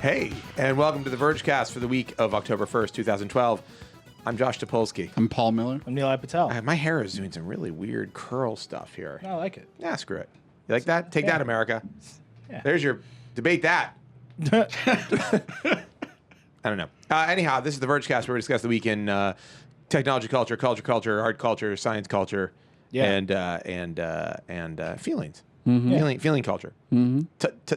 Hey, and welcome to the Vergecast for the week of October 1st, 2012. I'm Josh Topolsky. I'm Paul Miller. I'm Neil Patel. My hair is doing some really weird curl stuff here. I like it. Yeah, screw it. You like that? Take that, America. Yeah. There's your debate that. I don't know. Anyhow, this is the Vergecast where we discuss the week in technology culture, art culture, science culture, and feelings. Mm-hmm. Feeling culture. Mm-hmm.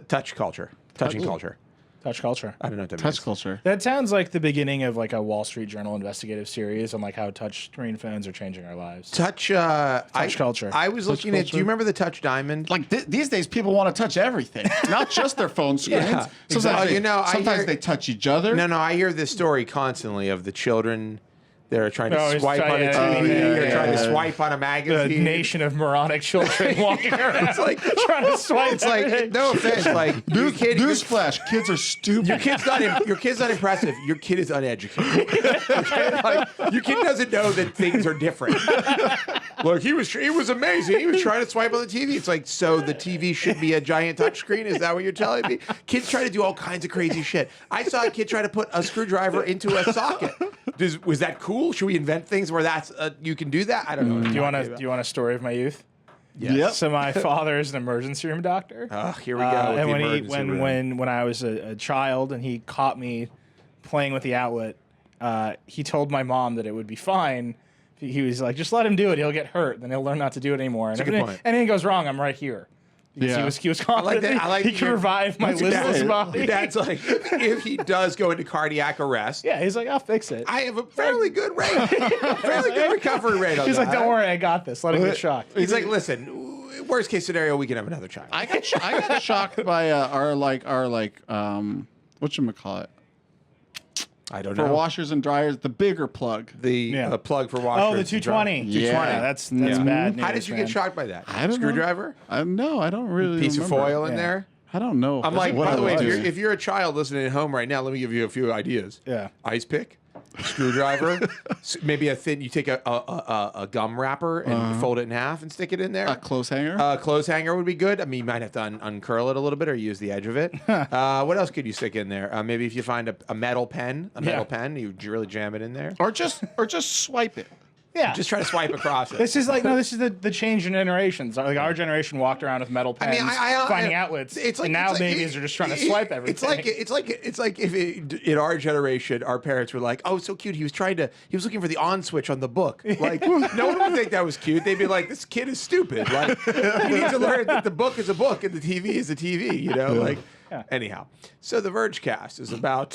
Touch culture. Touching culture. Touch culture. I don't know what that Touch means. culture. That sounds like the beginning of like a Wall Street Journal investigative series on like how touch screen phones are changing our lives. Touch culture. I was looking at. Do you remember the Touch Diamond? Like these days, people want to touch everything, not just their phone screens. Yeah, Sometimes, exactly. sometimes they touch each other. No, I hear this story constantly of the children. They're trying to swipe on a TV. They're trying to swipe on a The magazine. nation of moronic children walking around. It's like trying to swipe. It's like no offense, like your kid. Newsflash: kids are stupid. Your kid's not impressive. Your kid is uneducated. Like, your kid doesn't know that things are different. Look, he was amazing. He was trying to swipe on the TV. It's like, so the TV should be a giant touchscreen? Is that what you're telling me? Kids try to do all kinds of crazy shit. I saw a kid try to put a screwdriver into a socket. Was that cool? Should we invent things where that's you can do that? I don't know. Do you want a story of my youth? Yes. Yep. So my father is an emergency room doctor. Here we go. With And when I was a child and he caught me playing with the outlet, he told my mom that it would be fine. He was like, just let him do it. He'll get hurt. Then he'll learn not to do it anymore. And That's a good point. if anything goes wrong, I'm right here. Because he was confident he can revive my listless body. Your dad's like, if he does go into cardiac arrest, Yeah, he's like, I'll fix it. I have a fairly good rate, fairly good recovery rate on He's that. like, don't worry, I got this. Let him get shocked. He's like, listen, worst case scenario, we can have another child. I got shocked by our whatchamacallit? I don't For know. washers and dryers, the bigger plug. The plug for washers. Oh, the 220. Yeah. That's bad news. How did you man. get shocked by that? I don't know. Screwdriver? No, I don't really Piece remember. of foil in Yeah. there? I don't know. I'm like, what by I the way, would do. if you're a child listening at home right now, let me give you a few ideas. Yeah. Ice pick, screwdriver, maybe you take a gum wrapper and fold it in half and stick it in there. a clothes hanger. Clothes hanger would be good. I mean, you might have to uncurl it a little bit or use the edge of it. What else could you stick in there? Maybe if you find a metal pen, you really jam it in there. or just swipe it. Yeah. Just try to swipe across it. This is the change in generations. Like our generation walked around with metal pens, finding outlets. And now babies are just trying to swipe everything. It's like if in our generation, our parents were like, "Oh, so cute." He was looking for the on switch on the book. Like no one would think that was cute. They'd be like, "This kid is stupid." Like you need to learn that the book is a book and the TV is a TV. You know, like. Yeah. Anyhow, so the Vergecast is about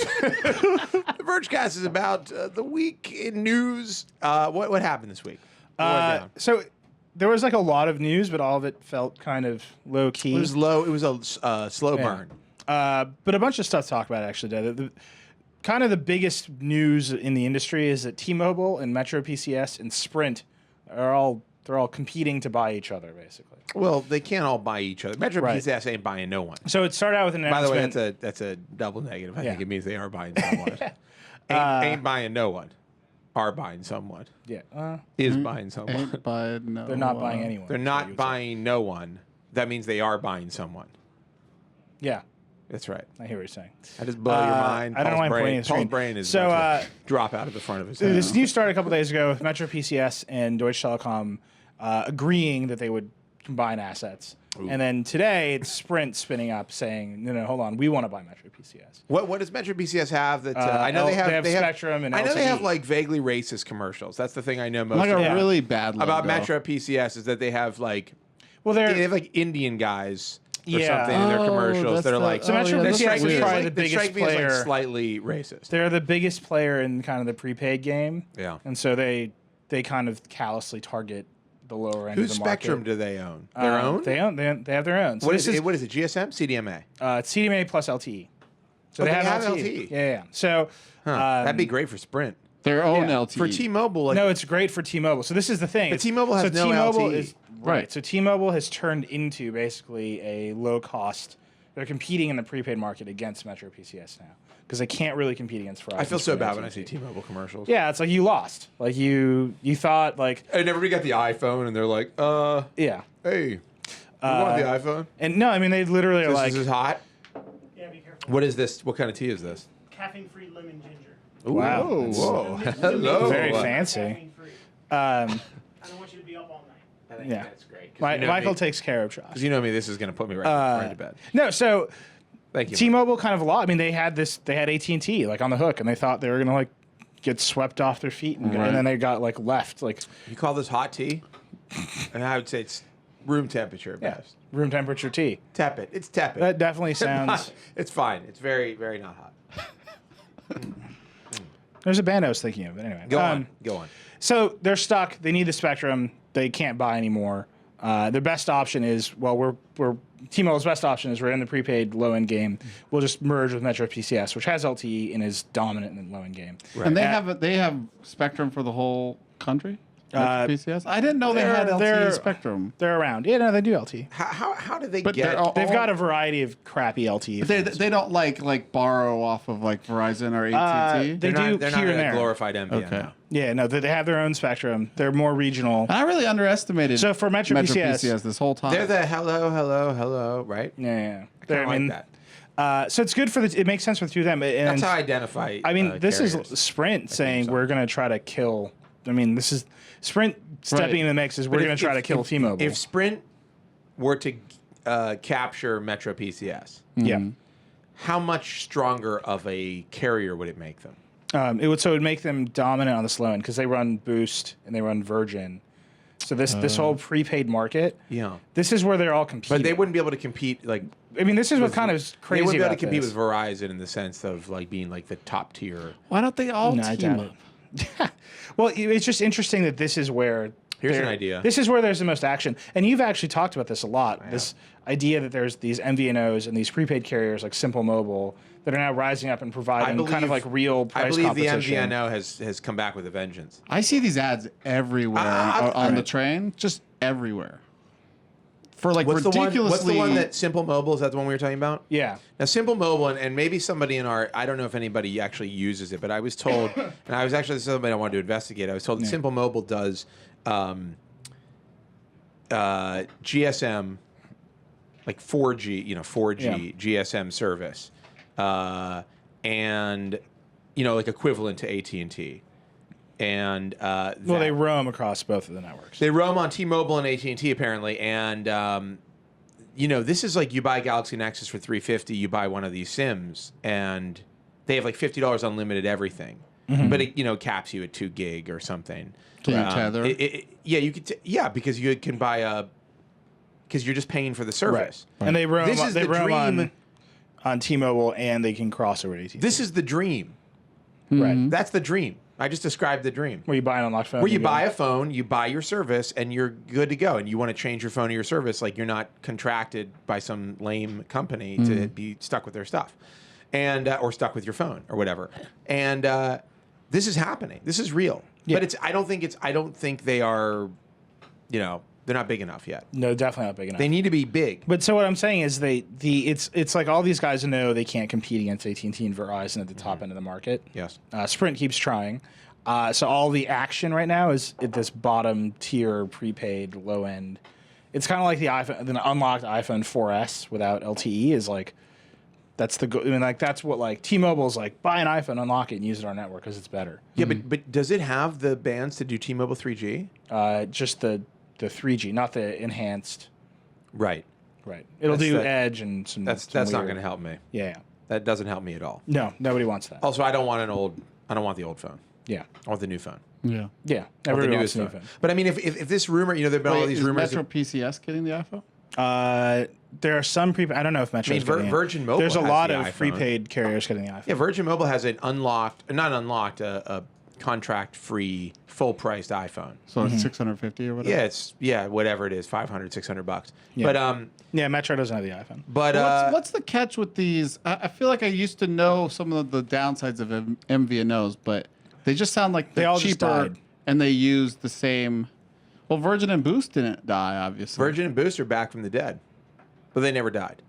the week in news. What happened this week? So there was like a lot of news, but all of it felt kind of low key. It was low. It was a slow burn. But a bunch of stuff to talk about actually. The kind of the biggest news in the industry is that T-Mobile and MetroPCS and Sprint they're all competing to buy each other basically. Well, they can't all buy each other. MetroPCS ain't buying no one. So it started out with an announcement. By the way, that's a double negative. I think it means they are buying someone. ain't buying no one. Are buying someone. Yeah. Is buying someone. Ain't buying no. They're not buying anyone. They're not buying no one. That means they are buying someone. Yeah. That's right. I hear what you're saying. I just blow your mind. I don't know why I'm pointing at the Paul's screen. brain is So, about to drop out of the front of his head. This news started a couple days ago with MetroPCS and Deutsche Telekom agreeing that they would combine assets. Ooh. And then today, it's Sprint spinning up saying, no, hold on, we want to buy MetroPCS. What does MetroPCS have that I know they have Spectrum and I know LTE. they have like vaguely racist commercials. That's the thing I know most Like about. a really bad logo. About MetroPCS is that they have like they have like Indian guys or Yeah. something in their commercials that are like So MetroPCS is probably the that biggest strike me as player. like slightly racist. They're the biggest player in kind of the prepaid game. Yeah. And so they kind of callously target the lower end Whose of the market. Spectrum do they own? Their own? They have their own. So What is it? GSM? CDMA? It's CDMA plus LTE. So they have have LTE. LTE. Yeah. So That'd be great for Sprint. Their own Yeah. LTE. For T-Mobile, like, no, it's great for T-Mobile. So this is the thing. But T-Mobile has no T-Mobile LTE. is right. So T-Mobile has turned into basically a low cost. They're competing in the prepaid market against MetroPCS now because they can't really compete against Verizon. I feel so bad when I see T-Mobile commercials. Yeah, it's like you lost. Like you thought like. And everybody got the iPhone, and they're like, Yeah. hey, you want the iPhone? And no, I mean they literally are This like. is hot. Yeah, be careful. What is this? What kind of tea is this? Caffeine-free lemon ginger. Wow. Whoa. Hello. Very fancy. Caffeine-free. Um, I don't want you to be up all night. I think Yeah. that's great. Michael takes care of Josh. Because you know me, this is going to put me right to bed. No, so Thank you. T-Mobile kind of lost. I mean, they had AT&T like on the hook, and they thought they were gonna like get swept off their feet, and then they got like left. Like, You call this hot tea? And I would say it's room temperature at best. room temperature tea. Tepid. It's tepid. That definitely sounds. It's fine. It's very, very not hot. There's a band I was thinking of, but anyway. Go on. Go on. So they're stuck. They need the Spectrum. They can't buy anymore. Their best option is we're T-Mobile's best option is we're in the prepaid low end game. We'll just merge with MetroPCS, which has LTE and is dominant in the low end game. Right. And they have Spectrum for the whole country. PCS. I didn't know they had they're- LTE Spectrum. They're around. Yeah, no, they do LTE. How do they But get? they're all- They've got a variety of crappy LTE. They, phones. they don't like borrow off of like Verizon or AT&T. they do They're here not and a there. glorified MVN Okay. now. Yeah, no, they have their own Spectrum. They're more regional. And I really underestimated. So for MetroPCS this whole time. They're the hello, right? Yeah, I kind of like that. So it's good for it makes sense for the two of them. And That's how I identify. I mean, this carriers. is Sprint saying so. we're going to try to kill. I mean, this is Sprint stepping in the mix. Is we're But going to try to kill T-Mobile. If Sprint were to capture MetroPCS, yeah, how much stronger of a carrier would it make them? it would make them dominant on the slow end because they run Boost and they run Virgin. So this whole prepaid market, Yeah. this is where they're all competing. But they wouldn't be able to compete like I mean, this is what kind of is crazy. they wouldn't be able to about compete this. with Verizon in the sense of like being like the top tier. Why don't they all No, I team doubt up? it. Well, it's just interesting that this is where Here's an idea. This is where there's the most action, and you've actually talked about this a lot. This idea that there's these MVNOs and these prepaid carriers like Simple Mobile that are now rising up and providing kind of like real price I believe the competition. MVNO has come back with a vengeance. I see these ads everywhere on the train, just everywhere. For like What's ridiculously. the one that Simple Mobile, is that the one we were talking about? Yeah. Now, Simple Mobile, and maybe somebody in our, I don't know if anybody actually uses it, but I was told, and I was actually somebody I wanted to investigate. I was told that Simple Mobile does GSM, like 4G, 4G GSM service, and like equivalent to AT&T. And Well, they roam across both of the networks. they roam on T-Mobile and AT&T apparently, and this is like you buy Galaxy Nexus for $350, you buy one of these SIMs, and they have like $50 unlimited everything, but it caps you at 2 gig or something. Can you tether? You could. Because you can buy because you're just paying for the service. And they roam. This is they the roam dream. on T-Mobile, and they can cross over to AT&T. This is the dream. right. That's the dream. I just described the dream. Where you buy an unlocked phone. Where you go- buy a phone, you buy your service, and you're good to go. And you want to change your phone to your service, like you're not contracted by some lame company to be stuck with their stuff, and or stuck with your phone or whatever. And this is happening. This is real. Yeah. But I don't think they are. They're not big enough yet. No, definitely not big enough. They need to be big. But so what I'm saying is it's like all these guys know they can't compete against AT&T and Verizon at the top end of the market. Yes. Sprint keeps trying. So all the action right now is at this bottom tier prepaid low end. It's kind of like the unlocked iPhone 4S without LTE is like that's that's what like T-Mobile's like buy an iPhone, unlock it, and use it on our network because it's better. Yeah, but does it have the bands to do T-Mobile 3G? Just the 3G, not the enhanced. Right. Right. It'll That's do the- Edge and some. That's some not weird- going to help me. Yeah. That doesn't help me at all. No, nobody wants that. Also, I don't want the old phone. Yeah. I want the new phone. Yeah. Yeah. I want the Everybody newest wants a new phone. phone. But I mean, if this rumor, there've been all Wait, these is rumors. MetroPCS getting the iPhone? There are some prepaid. I don't know if Metro. Virgin Mobile There's a has lot the of iPhone. prepaid carriers getting the iPhone. Yeah, Virgin Mobile has an a contract-free, full-priced iPhone. So it's 650 or whatever. Yeah, whatever it is, $500, $600. Yeah. But Yeah, Metro doesn't have the iPhone. What's the catch with these? I feel like I used to know some of the downsides of MVNOs, but they just sound like They they're all just cheaper died. and they use the same. Well, Virgin and Boost didn't die, obviously. Virgin and Boost are back from the dead, but they never died.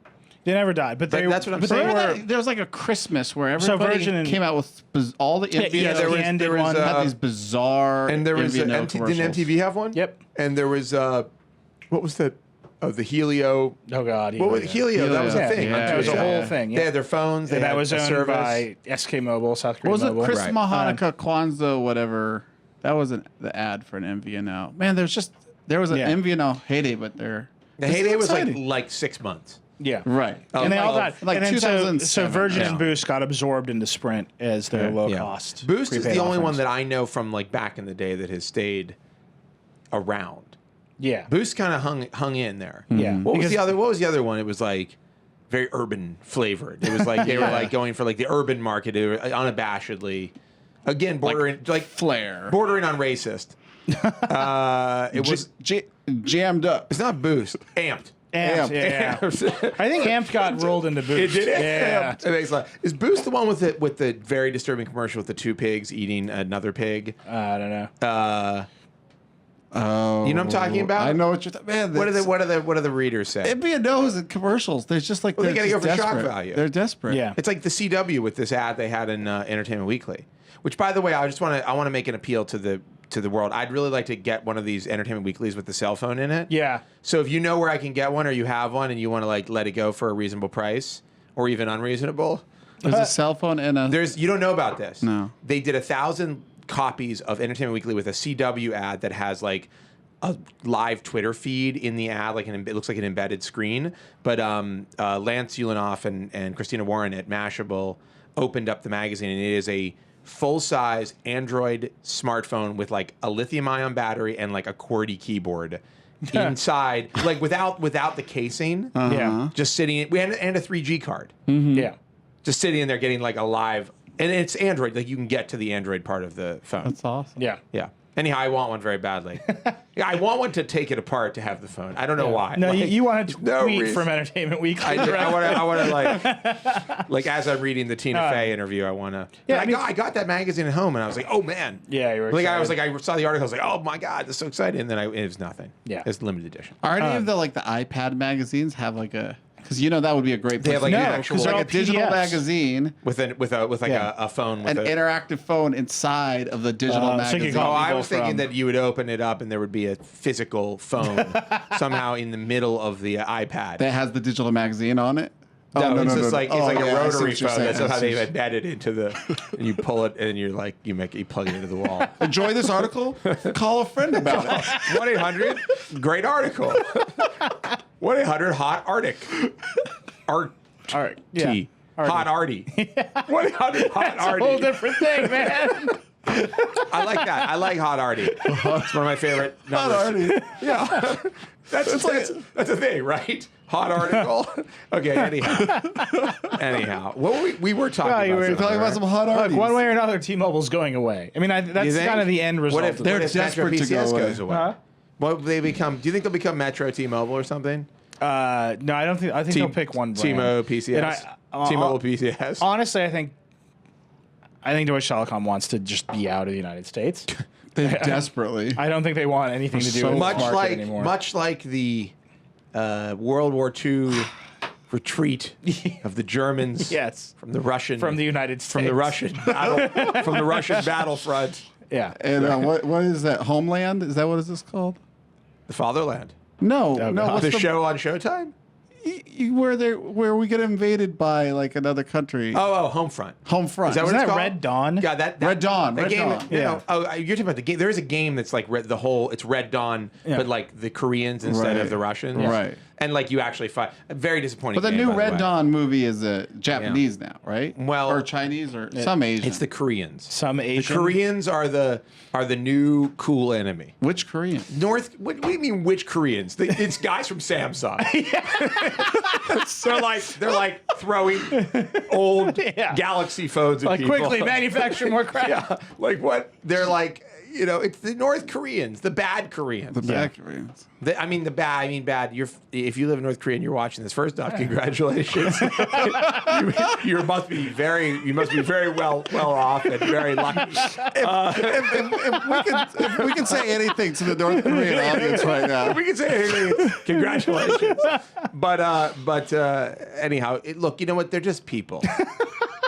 They never died, but they. that's what I'm but saying. They Remember were, that there was like a Christmas where everybody Virgin and- came out with all the MVNOs. yeah, there was- there was, had these bizarre and there was MVNO didn't commercials. MTV have one? Yep. And there was what was the the Helio. Oh God, What was Helio? That was a Helio, thing. yeah. That was a Yeah. whole thing. They Yeah. had their phones. They And had that was a owned service. by SK Mobile, South Korea What was it? Mobile. Christmas, Right. Hanukkah, Kwanzaa, whatever. That wasn't the ad for an MVNO. Man, there was an Yeah. MVNO heyday, but they're The heyday was exciting. like 6 months. Yeah. right. And they all like- got like and then so 2007, Virgin yeah. and Boost got absorbed into Sprint as their low cost. Boost is the prepaid only one offerings. that I know from like back in the day that has stayed around. Yeah. Boost kind of hung in there. Yeah. What was Because- the other? What was the other one? It was like very urban flavored. It was like they were like going for like the urban market, they were unabashedly. Again, bordering like Flair. bordering on racist. It was. Jammed up. It's not Boost. Amped. Amped, yeah. I think Amped got rolled into Boost. It did. Yeah. Amped. It makes like, is Boost the one with the very disturbing commercial with the 2 pigs eating another pig? I don't know. Oh, You know what I'm talking about? I know what you're talking. Man, What do the readers say? MVNOs and commercials. They're just like Well, they they're gotta just go for shock desperate. value. They're desperate. Yeah. It's like the CW with this ad they had in Entertainment Weekly, which, by the way, I want to make an appeal to the world. I'd really like to get one of these Entertainment Weeklies with the cell phone in it. Yeah. So if you know where I can get one, or you have one, and you want to like let it go for a reasonable price, or even unreasonable, There's a cell phone and a. you don't know about this. No. They did 1,000 copies of Entertainment Weekly with a CW ad that has like a live Twitter feed in the ad, like it looks like an embedded screen. But Lance Ulanoff and Christina Warren at Mashable opened up the magazine, and it is a full-size Android smartphone with like a lithium-ion battery and like a QWERTY keyboard inside, like without the casing. Yeah. Just sitting in, and a 3G card. Yeah. Just sitting in there getting like a live, and it's Android. Like you can get to the Android part of the phone. That's awesome. Yeah. Yeah. Anyhow, I want one very badly. Yeah, I want one to take it apart to have the phone. I don't know why. No, Like, you want to no tweet reason. from Entertainment Weekly. I want to like as I'm reading the Tina Fey interview, I want to. Yeah, Yeah, I mean- I got that magazine at home, and I was like, oh man. Yeah, you were Like I was excited. like, I saw the article, I was like, oh my god, this is so exciting. And then it was nothing. Yeah. It's limited edition. Are any of the like the iPad magazines have like a? Because that would be a great. They have, like, place an to actual- do it. they're like a all digital PDFs. magazine, With like Yeah. a phone with an interactive phone inside of the digital so you magazine. could call Oh, I people was thinking from- that you would open it up and there would be a physical phone somehow in the middle of the iPad. that has the digital magazine on it. No, it's just like it's Oh, like yeah, a I see rotary what you're phone. saying. That's I how see they've what embedded into the. And you pull it and you're like you plug it into the wall. Enjoy this article. Call a friend about it. 1-800 great article. 1-800 hot Arctic. All right. Yeah. T. Hot Arty. 1-800 hot It's a whole Arty. different thing, man. I like that. I like hot Arty. It's one of my favorite numbers. Yeah. That's a thing, right? Hot article. Okay. Anyhow, what we were talking Yeah, you about. were something, Talking about right? some hot Look, arties. one way or another, T-Mobile's going away. I mean, You that's think? kind of the end result. What if of They're what if desperate to MetroPCS go goes away. away? Huh? What they become? Do you think they'll become Metro T-Mobile or something? No, I don't think. I think they'll pick one brand. T-Mobile PCS. And T-Mobile PCS. Honestly, I think Deutsche Telekom wants to just be out of the United States. They desperately. I don't think they want anything to do So with much the market like anymore. much like the World War II retreat of the Germans. Yes. From the Russian. From the United States. From the Russian battle. From the Russian battlefront. Yeah. And what is that? Homeland? Is that what is this called? The Fatherland. No, Oh, no. God. What's The show on Showtime. where we get invaded by like another country? Oh, Homefront. Homefront. Is that what Isn't it's that called? Red Dawn? Yeah, that Red Dawn, That Red game. Dawn. You Yeah. know, you're talking about the game. There is a game that's like the whole. It's Red Dawn, Yeah. but like the Koreans instead Right. of the Russians. Right. And like you actually fight. Very disappointing. But the game, new by Red way. Dawn movie is Japanese now, right? Well- or Chinese or some Asian. It's the Koreans. Some The Asian. Koreans are the new cool enemy. Which Korean? What do you mean? Which Koreans? It's guys from Samsung. they're like throwing old Yeah. Galaxy phones at Like people. quickly manufacture more crap. Yeah, like what? They're like, it's the North Koreans, the bad Koreans. The bad Koreans. I mean bad. If you live in North Korea and you're watching this, first off, congratulations. you must be very well off and very lucky. If we can say anything to the North Korean audience right now. We can say anything. Congratulations. But anyhow, look, you know what? They're just people.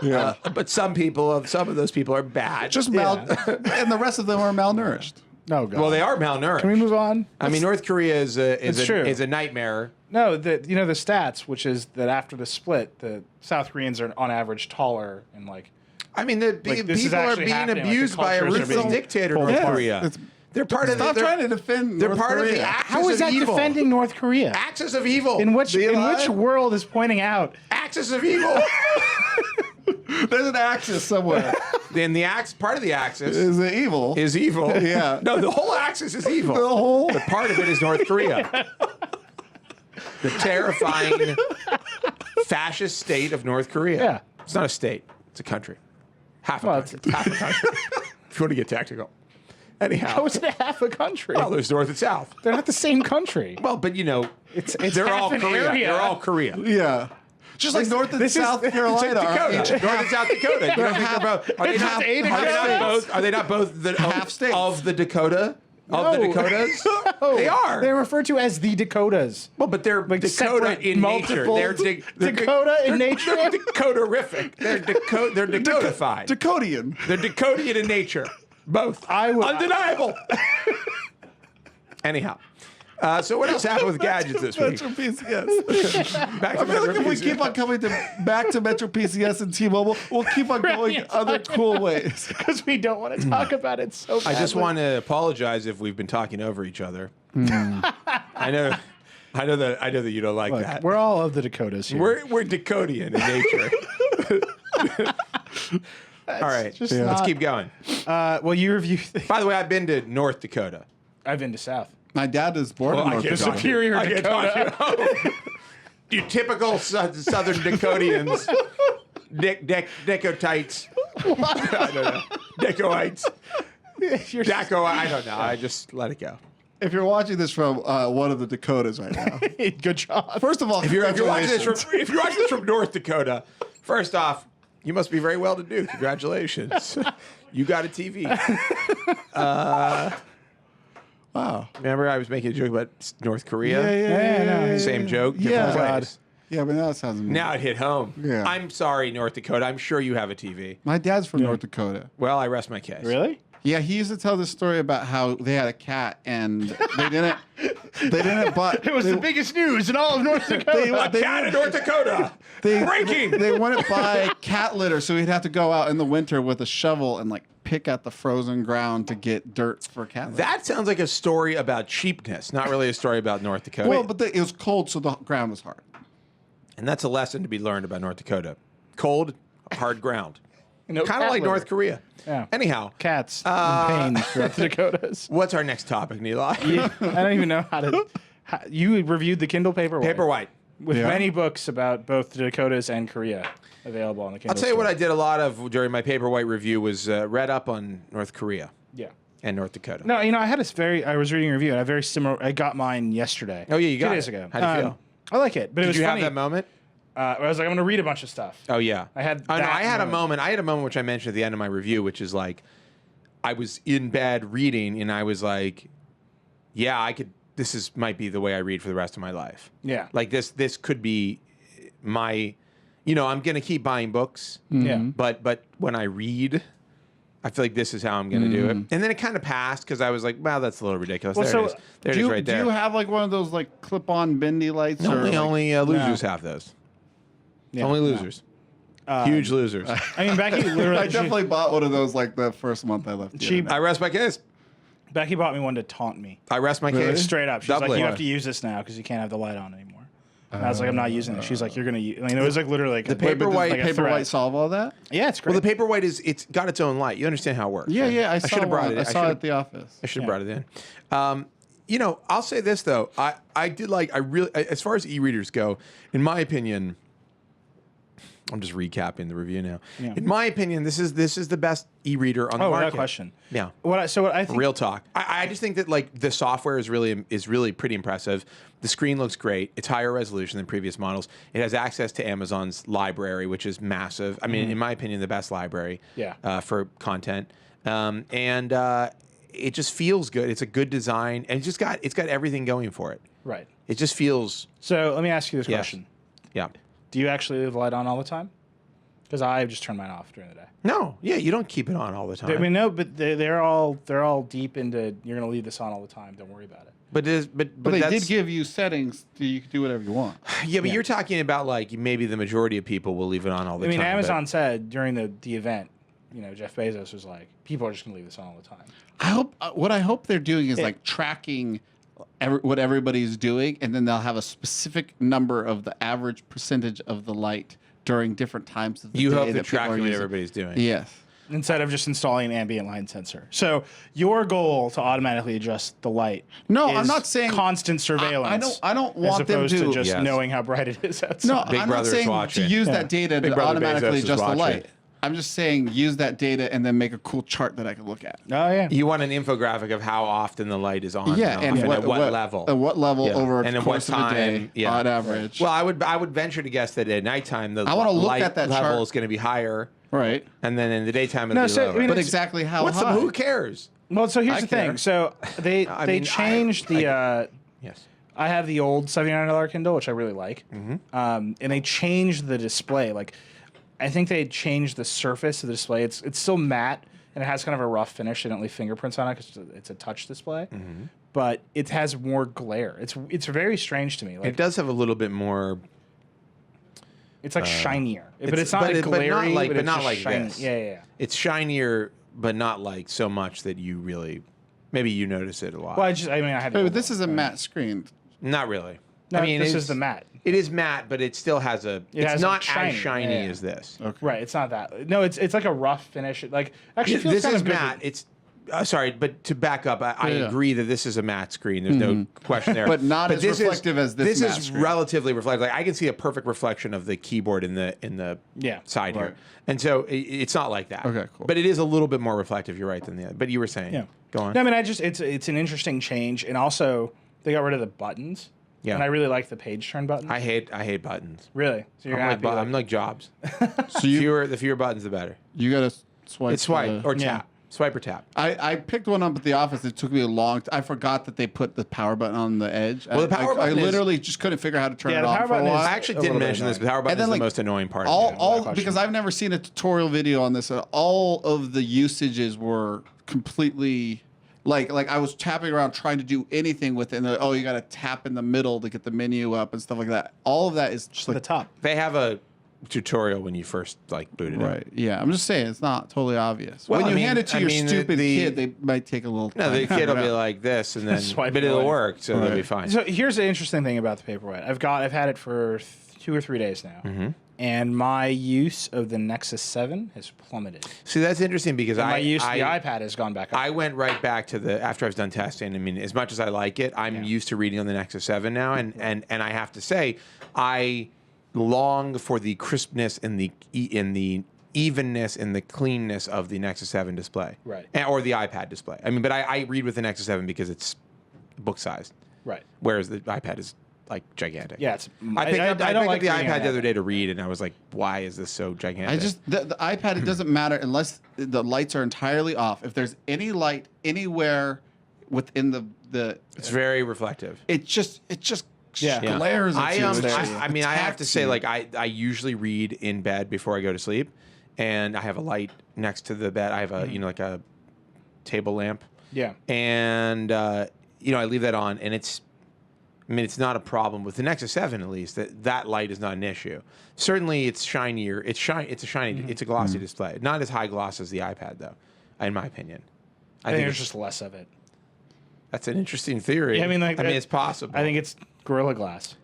But some of those people are bad. Just and the rest of them are malnourished. No, God. Well, they are malnourished. Can we move on? I mean, North Korea is It's true. a nightmare. No, the stats, which is that after the split, the South Koreans are on average taller and like. I mean, this is people are actually being happening, like, the abused by a cultures are ruthless being dictator, pulled North apart. Korea. They're part of Stop the. trying to defend. They're North part of Korea. the axis How is of that evil. defending North Korea? Axis of evil. In which alive? world is pointing out? Axis of evil. There's an axis somewhere. Then part of the axis Is it evil? is evil. Yeah. No, the whole axis is evil. The whole- But part of it is North Korea. The terrifying fascist state of North Korea. Yeah. It's not a state. It's a country. Half a Well, country. Half a country. If you want to get technical. Anyhow. How is it half a country? Well, there's North and South. They're not the same country. Well, but It's they're half all an Korea. area. They're all Korea. Yeah. Just like North and this is- South It's Carolina like are Dakota. each North and South Dakota. You don't think half- they're both? Are they it's not? just eight Are they half not states. both? Are they not both the Half states. of the Dakota? Of the No. Dakotas? No, They are. They're referred to as the Dakotas. Well, but they're Like Dakota separate, in nature. multiple They're Dakota in nature? They're Dakota-rific. They're Dakotified. Dakodian. They're Dakotian in nature. Both. Undeniable. Anyhow. So what else happened with gadgets this week? MetroPCS. Back to I feel like if we MetroPCS. keep on coming back to MetroPCS and T-Mobile, we'll keep on going other cool ways. Because we don't want to talk about it so badly. I just want to apologize if we've been talking over each other. I know that you don't like Look, that. we're all of the Dakotas here. We're Dakotian in nature. All right, just let's not- keep going. Well, you review. By the way, I've been to North Dakota. I've been to South. My dad is born Well, in I North can't Dakota. talk. Superior I can't Dakota. talk to you. You typical Southern Dakotans. Decotites. I don't know. Decoites. Daco, I don't know. I just let it go. If you're watching this from one of the Dakotas right now, Good job. first of all, If you're watching this congratulations. from North Dakota, first off, you must be very well to do. Congratulations. You got a TV. Wow. Remember I was making a joke about North Korea? Yeah, Same joke. Yeah. different place. Yeah, but now that sounds amazing. Now it hit home. Yeah. I'm sorry, North Dakota. I'm sure you have a TV. My dad's from North Dakota. Well, I rest my case. Really? Yeah, he used to tell this story about how they had a cat and they didn't but It was the biggest news in all of North Dakota. A cat in North Dakota. Breaking. They wouldn't buy cat litter, so he'd have to go out in the winter with a shovel and like pick at the frozen ground to get dirt for cat litter. That sounds like a story about cheapness, not really a story about North Dakota. Well, but it was cold, so the ground was hard. And that's a lesson to be learned about North Dakota. Cold, hard ground. No Kind of cat like litter. North Korea. Yeah. Anyhow, Cats in pain throughout the Dakotas. what's our next topic, Neeli? I don't even know how to. You reviewed the Kindle Paperwhite. Paperwhite. With Yeah. many books about both the Dakotas and Korea available on the Kindle I'll tell you what I store. did a lot of during my Paperwhite review was read up on North Korea Yeah. and North Dakota. No, I had I was reading a review and I got mine yesterday. Oh, yeah, you got 2 days it. ago. How'd you feel? I like it, but it Did was you funny. have that moment? I was like, I'm going to read a bunch of stuff. Oh yeah. I had Oh no, that I had a moment. moment. I had a moment which I mentioned at the end of my review, which is like, I was in bed reading, and I was like, yeah, I could. This might be the way I read for the rest of my life. Yeah. Like this could be my. I'm gonna keep buying books. Yeah. But when I read, I feel like this is how I'm gonna do it. And then it kind of passed because I was like, well, that's a little ridiculous. Well, there so it is. There it Do is you, right do there. you have like one of those like clip-on bendy lights? or like, only losers have those. Yeah. Only losers. Huge losers. I mean, Becky literally. I definitely bought one of those like the first month I left. She- I rest my case. Becky bought me one to taunt me. I rest my case. Straight up. She's Doubly. like, you have to use this now because you can't have the light on anymore. And I was like, I'm not using it. She's like, you're going to use it. I mean, it was like literally like The a, Paperwhite- like a Paperwhite threat. solve all that? Yeah, it's great. Well, the Paperwhite it's got its own light. You understand how it works. Yeah, right? yeah. I saw should have brought one. it. I saw it should've- at the office. I should have brought it in. I'll say this though. I did like. I really, as far as e-readers go, in my opinion, I'm just recapping the review now. Yeah. In my opinion, this is the best e-reader on the oh, market. without question. Yeah. What I think. Real talk. I just think that like the software is really pretty impressive. The screen looks great. It's higher resolution than previous models. It has access to Amazon's library, which is massive. I mean, in my opinion, the best library. Yeah. For content. It just feels good. It's a good design, and it's got everything going for it. Right. It just feels. So let me ask you this Yes. question. Yeah. Do you actually leave the light on all the time? Because I just turn mine off during the day. No, yeah, you don't keep it on all the time. I mean, no, but they're all deep into. You're gonna leave this on all the time. Don't worry about it. but But they that's, did give you settings. You can do whatever you want. yeah, but you're talking about like maybe the majority of people will leave it on all the I mean, time. Amazon said during the event, Jeff Bezos was like, people are just gonna leave this on all the time. I hope what I hope they're doing is like tracking what everybody's doing, and then they'll have a specific number of the average percentage of the light during different times of the You day. hope that they're people are tracking what using. everybody's doing. Yes. Instead of just installing an ambient light sensor. So your goal to automatically adjust the light. No, is I'm not saying constant surveillance. I don't want as them opposed to just Yes. knowing how bright it is outside. No, Big I'm not Brother's saying watching. to use Yeah. that data Big to Brother automatically Bezos is adjust the watching. light. I'm just saying use that data and then make a cool chart that I can look at. Oh yeah. You want an infographic of how often the light is on. Yeah, and, and at what level. At what level Yeah. over And the at what course of a day time, yeah. on average. Well, I would venture to guess that at nighttime the I wanna look light at that level chart. is going to be higher, right. and then in the daytime it'll No, be so, lower. I mean, But it's- exactly how What's high? who cares? Well, so here's I the care. thing. So they I they mean, changed the. Yes. I have the old $79 Kindle, which I really like, and they changed the display. Like, I think they changed the surface of the display. It's still matte and it has kind of a rough finish. They don't leave fingerprints on it because it's a touch display, but it has more glare. It's very strange to me. Like It does have a little bit more. it's like shinier, but it's not but like it- but not glary. like- but but it's not just like shiny. this. Yeah. It's shinier, but not like so much that you really. Maybe you notice it a lot. Well, I mean, I had. Wait, to but this is a matte screen. Not really. No, I mean, this it's- is the matte. It is matte, but it still has a. It's has, not like, as shiny. shiny Yeah, yeah. as this. Okay. Right, it's not that. No, it's like a rough finish. Like actually, it feels This kind is of good. matte. It's sorry, but to back up, I Yeah. agree that this is a matte screen. There's no question there. But not as this reflective as this This matte is screen. relatively reflective. Like I can see a perfect reflection of the keyboard in the Yeah. side Right. here, and so it's not like that. Okay, cool. But it is a little bit more reflective. You're right than the other. But you were saying, Yeah. go on. No, I mean, it's an interesting change, and also they got rid of the buttons. Yeah. And I really like the page turn buttons. I hate buttons. Really? So you're I'm happy? like, with- I'm like Jobs. So you The fewer buttons, the better. you gotta swipe. It's swipe or Yeah. tap. Swipe or tap. I picked one up at the office. It took me a long. I forgot that they put the power button on the edge. Well, the power I button is- literally just couldn't figure out how to turn Yeah, it the on power for a button is- while. I actually a didn't little bit mention this, but annoying. power button And then, is the like, most annoying part. all question. because I've never seen a tutorial video on this. All of the usages were completely like I was tapping around trying to do anything with it. And oh, you got to tap in the middle to get the menu up and stuff like that. All of that is just the like top. They have a tutorial when you first boot it up. right. Yeah, I'm just saying it's not totally obvious. Well, when I you mean- hand it to I your mean, stupid the- kid, they might take a little. No, time the to kid will figure it be out. like this, and then Swipe but it'll away. work, so they'll be Right. fine. So here's the interesting thing about the Paperwhite. I've had it for 2 or 3 days now, Mm-hmm. and my use of the Nexus 7 has plummeted. See, that's interesting because My use of the I iPad has gone back up. I went right back to the after I was done testing. I mean, as much as I like it, I'm used to reading on the Nexus 7 now, and I have to say, I long for the crispness and the evenness and the cleanness of the Nexus 7 display, Right. Or the iPad display. I mean, but I read with the Nexus 7 because it's book sized, right. whereas the iPad is like gigantic. Yeah, it's. I picked up, I don't like the reading on iPad the other day to read, and I was like, "Why is this so gigantic?" I just the iPad. It doesn't matter unless the lights are entirely off. If there's any light anywhere within the it's very reflective. it just Yeah. Yeah. glares at I, you. It just I mean, I have to attacks say, you. like, I usually read in bed before I go to sleep, and I have a light next to the bed. I have a like a table lamp, Yeah. and I leave that on, and it's not a problem with the Nexus 7 at least. That light is not an issue. Certainly, it's shinier. It's a shiny. It's a glossy display. Not as high gloss as the iPad, though, in my opinion. I think there's just less of it. That's an interesting theory. Yeah, I mean, it's possible. I think it's Gorilla Glass.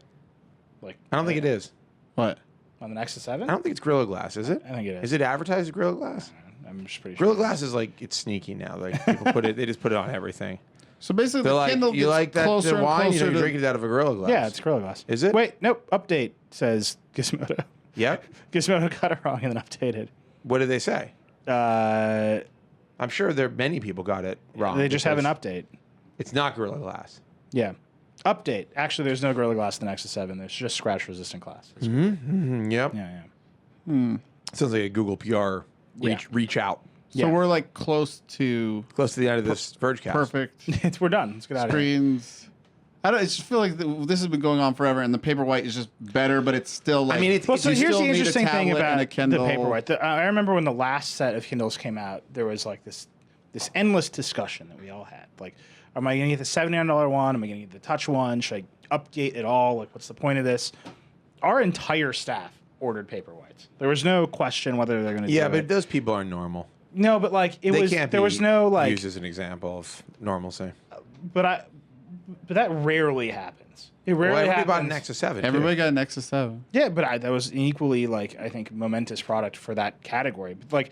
Like, I don't think it is. what? on the Nexus 7? I don't think it's Gorilla Glass, is it? I think it is. Is it advertised as Gorilla Glass? I'm just pretty sure. Gorilla Glass is like it's sneaky now. Like people they just put it on everything. So basically, They're the like, Kindle you gets like that closer the and wine? You closer know, you to drink it out of a Gorilla Glass. Yeah, it's Gorilla Glass. Is it? Wait, nope. Update says Gizmodo. Yep. Gizmodo got it wrong and then updated. What did they say? Uh, I'm sure many people got it wrong. they just have an because update. It's not Gorilla Glass. Yeah. Update. Actually, there's no Gorilla Glass in the Nexus 7. There's just scratch-resistant glass. Yep. Yeah, yeah. Sounds like a Google PR reach out. So Yeah. we're like close to Close to the end of this Vergecast. perfect We're done. Let's get out of here. screens. I just feel like this has been going on forever, and the Paperwhite is just better, but it's still like. I mean, it's Well, so you here's still the need a interesting thing tablet and about a the Kindle. Paperwhite. I remember when the last set of Kindles came out, there was like this endless discussion that we all had. Like, am I going to get the $79 one? Am I going to get the Touch one? Should I update it all? Like, what's the point of this? Our entire staff ordered Paperwhites. There was no question whether they're going to do it. Yeah, but those people are normal. No, but like They can't there be was no like used as an example of normalcy. but that rarely happens. It Well, rarely everybody happens. bought an Nexus 7. too. Everybody got a Nexus 7. Yeah, but that was an equally like I think momentous product for that category. But like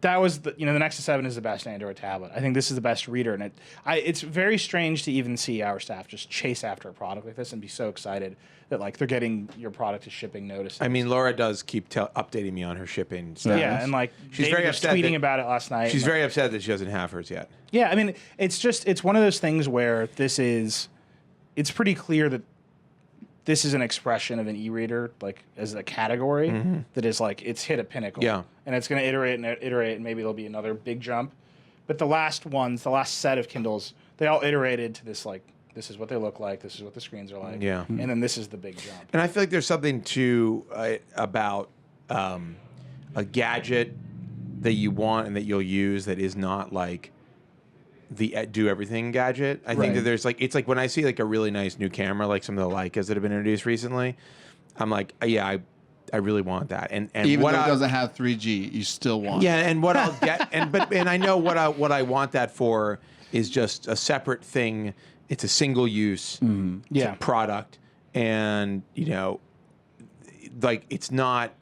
that was the Nexus 7 is the best Android tablet. I think this is the best reader, and it's very strange to even see our staff just chase after a product like this and be so excited that like they're getting your product is shipping notices. I mean, Laura does keep updating me on her shipping status. yeah, and like She's David very was upset tweeting that- about it last night. She's and, like, very upset that she doesn't have hers yet. Yeah, I mean, it's one of those things where it's pretty clear that this is an expression of an e-reader, like as a category that is like it's hit a pinnacle. Yeah. And it's going to iterate and iterate, and maybe there'll be another big jump. But the last set of Kindles, they all iterated to this like this is what they look like, this is what the screens are like, Yeah. and then this is the big jump. And I feel like there's something to about a gadget that you want and that you'll use that is not like the do everything gadget. I think Right. that there's like it's like when I see like a really nice new camera, like some of the Leicas that have been introduced recently, I'm like, yeah, I really want that. And Even what though it I, doesn't have 3G, you still want it. yeah, and what I'll get and I know what I want that for is just a separate thing. It's a single use Yeah. product, and like it's not.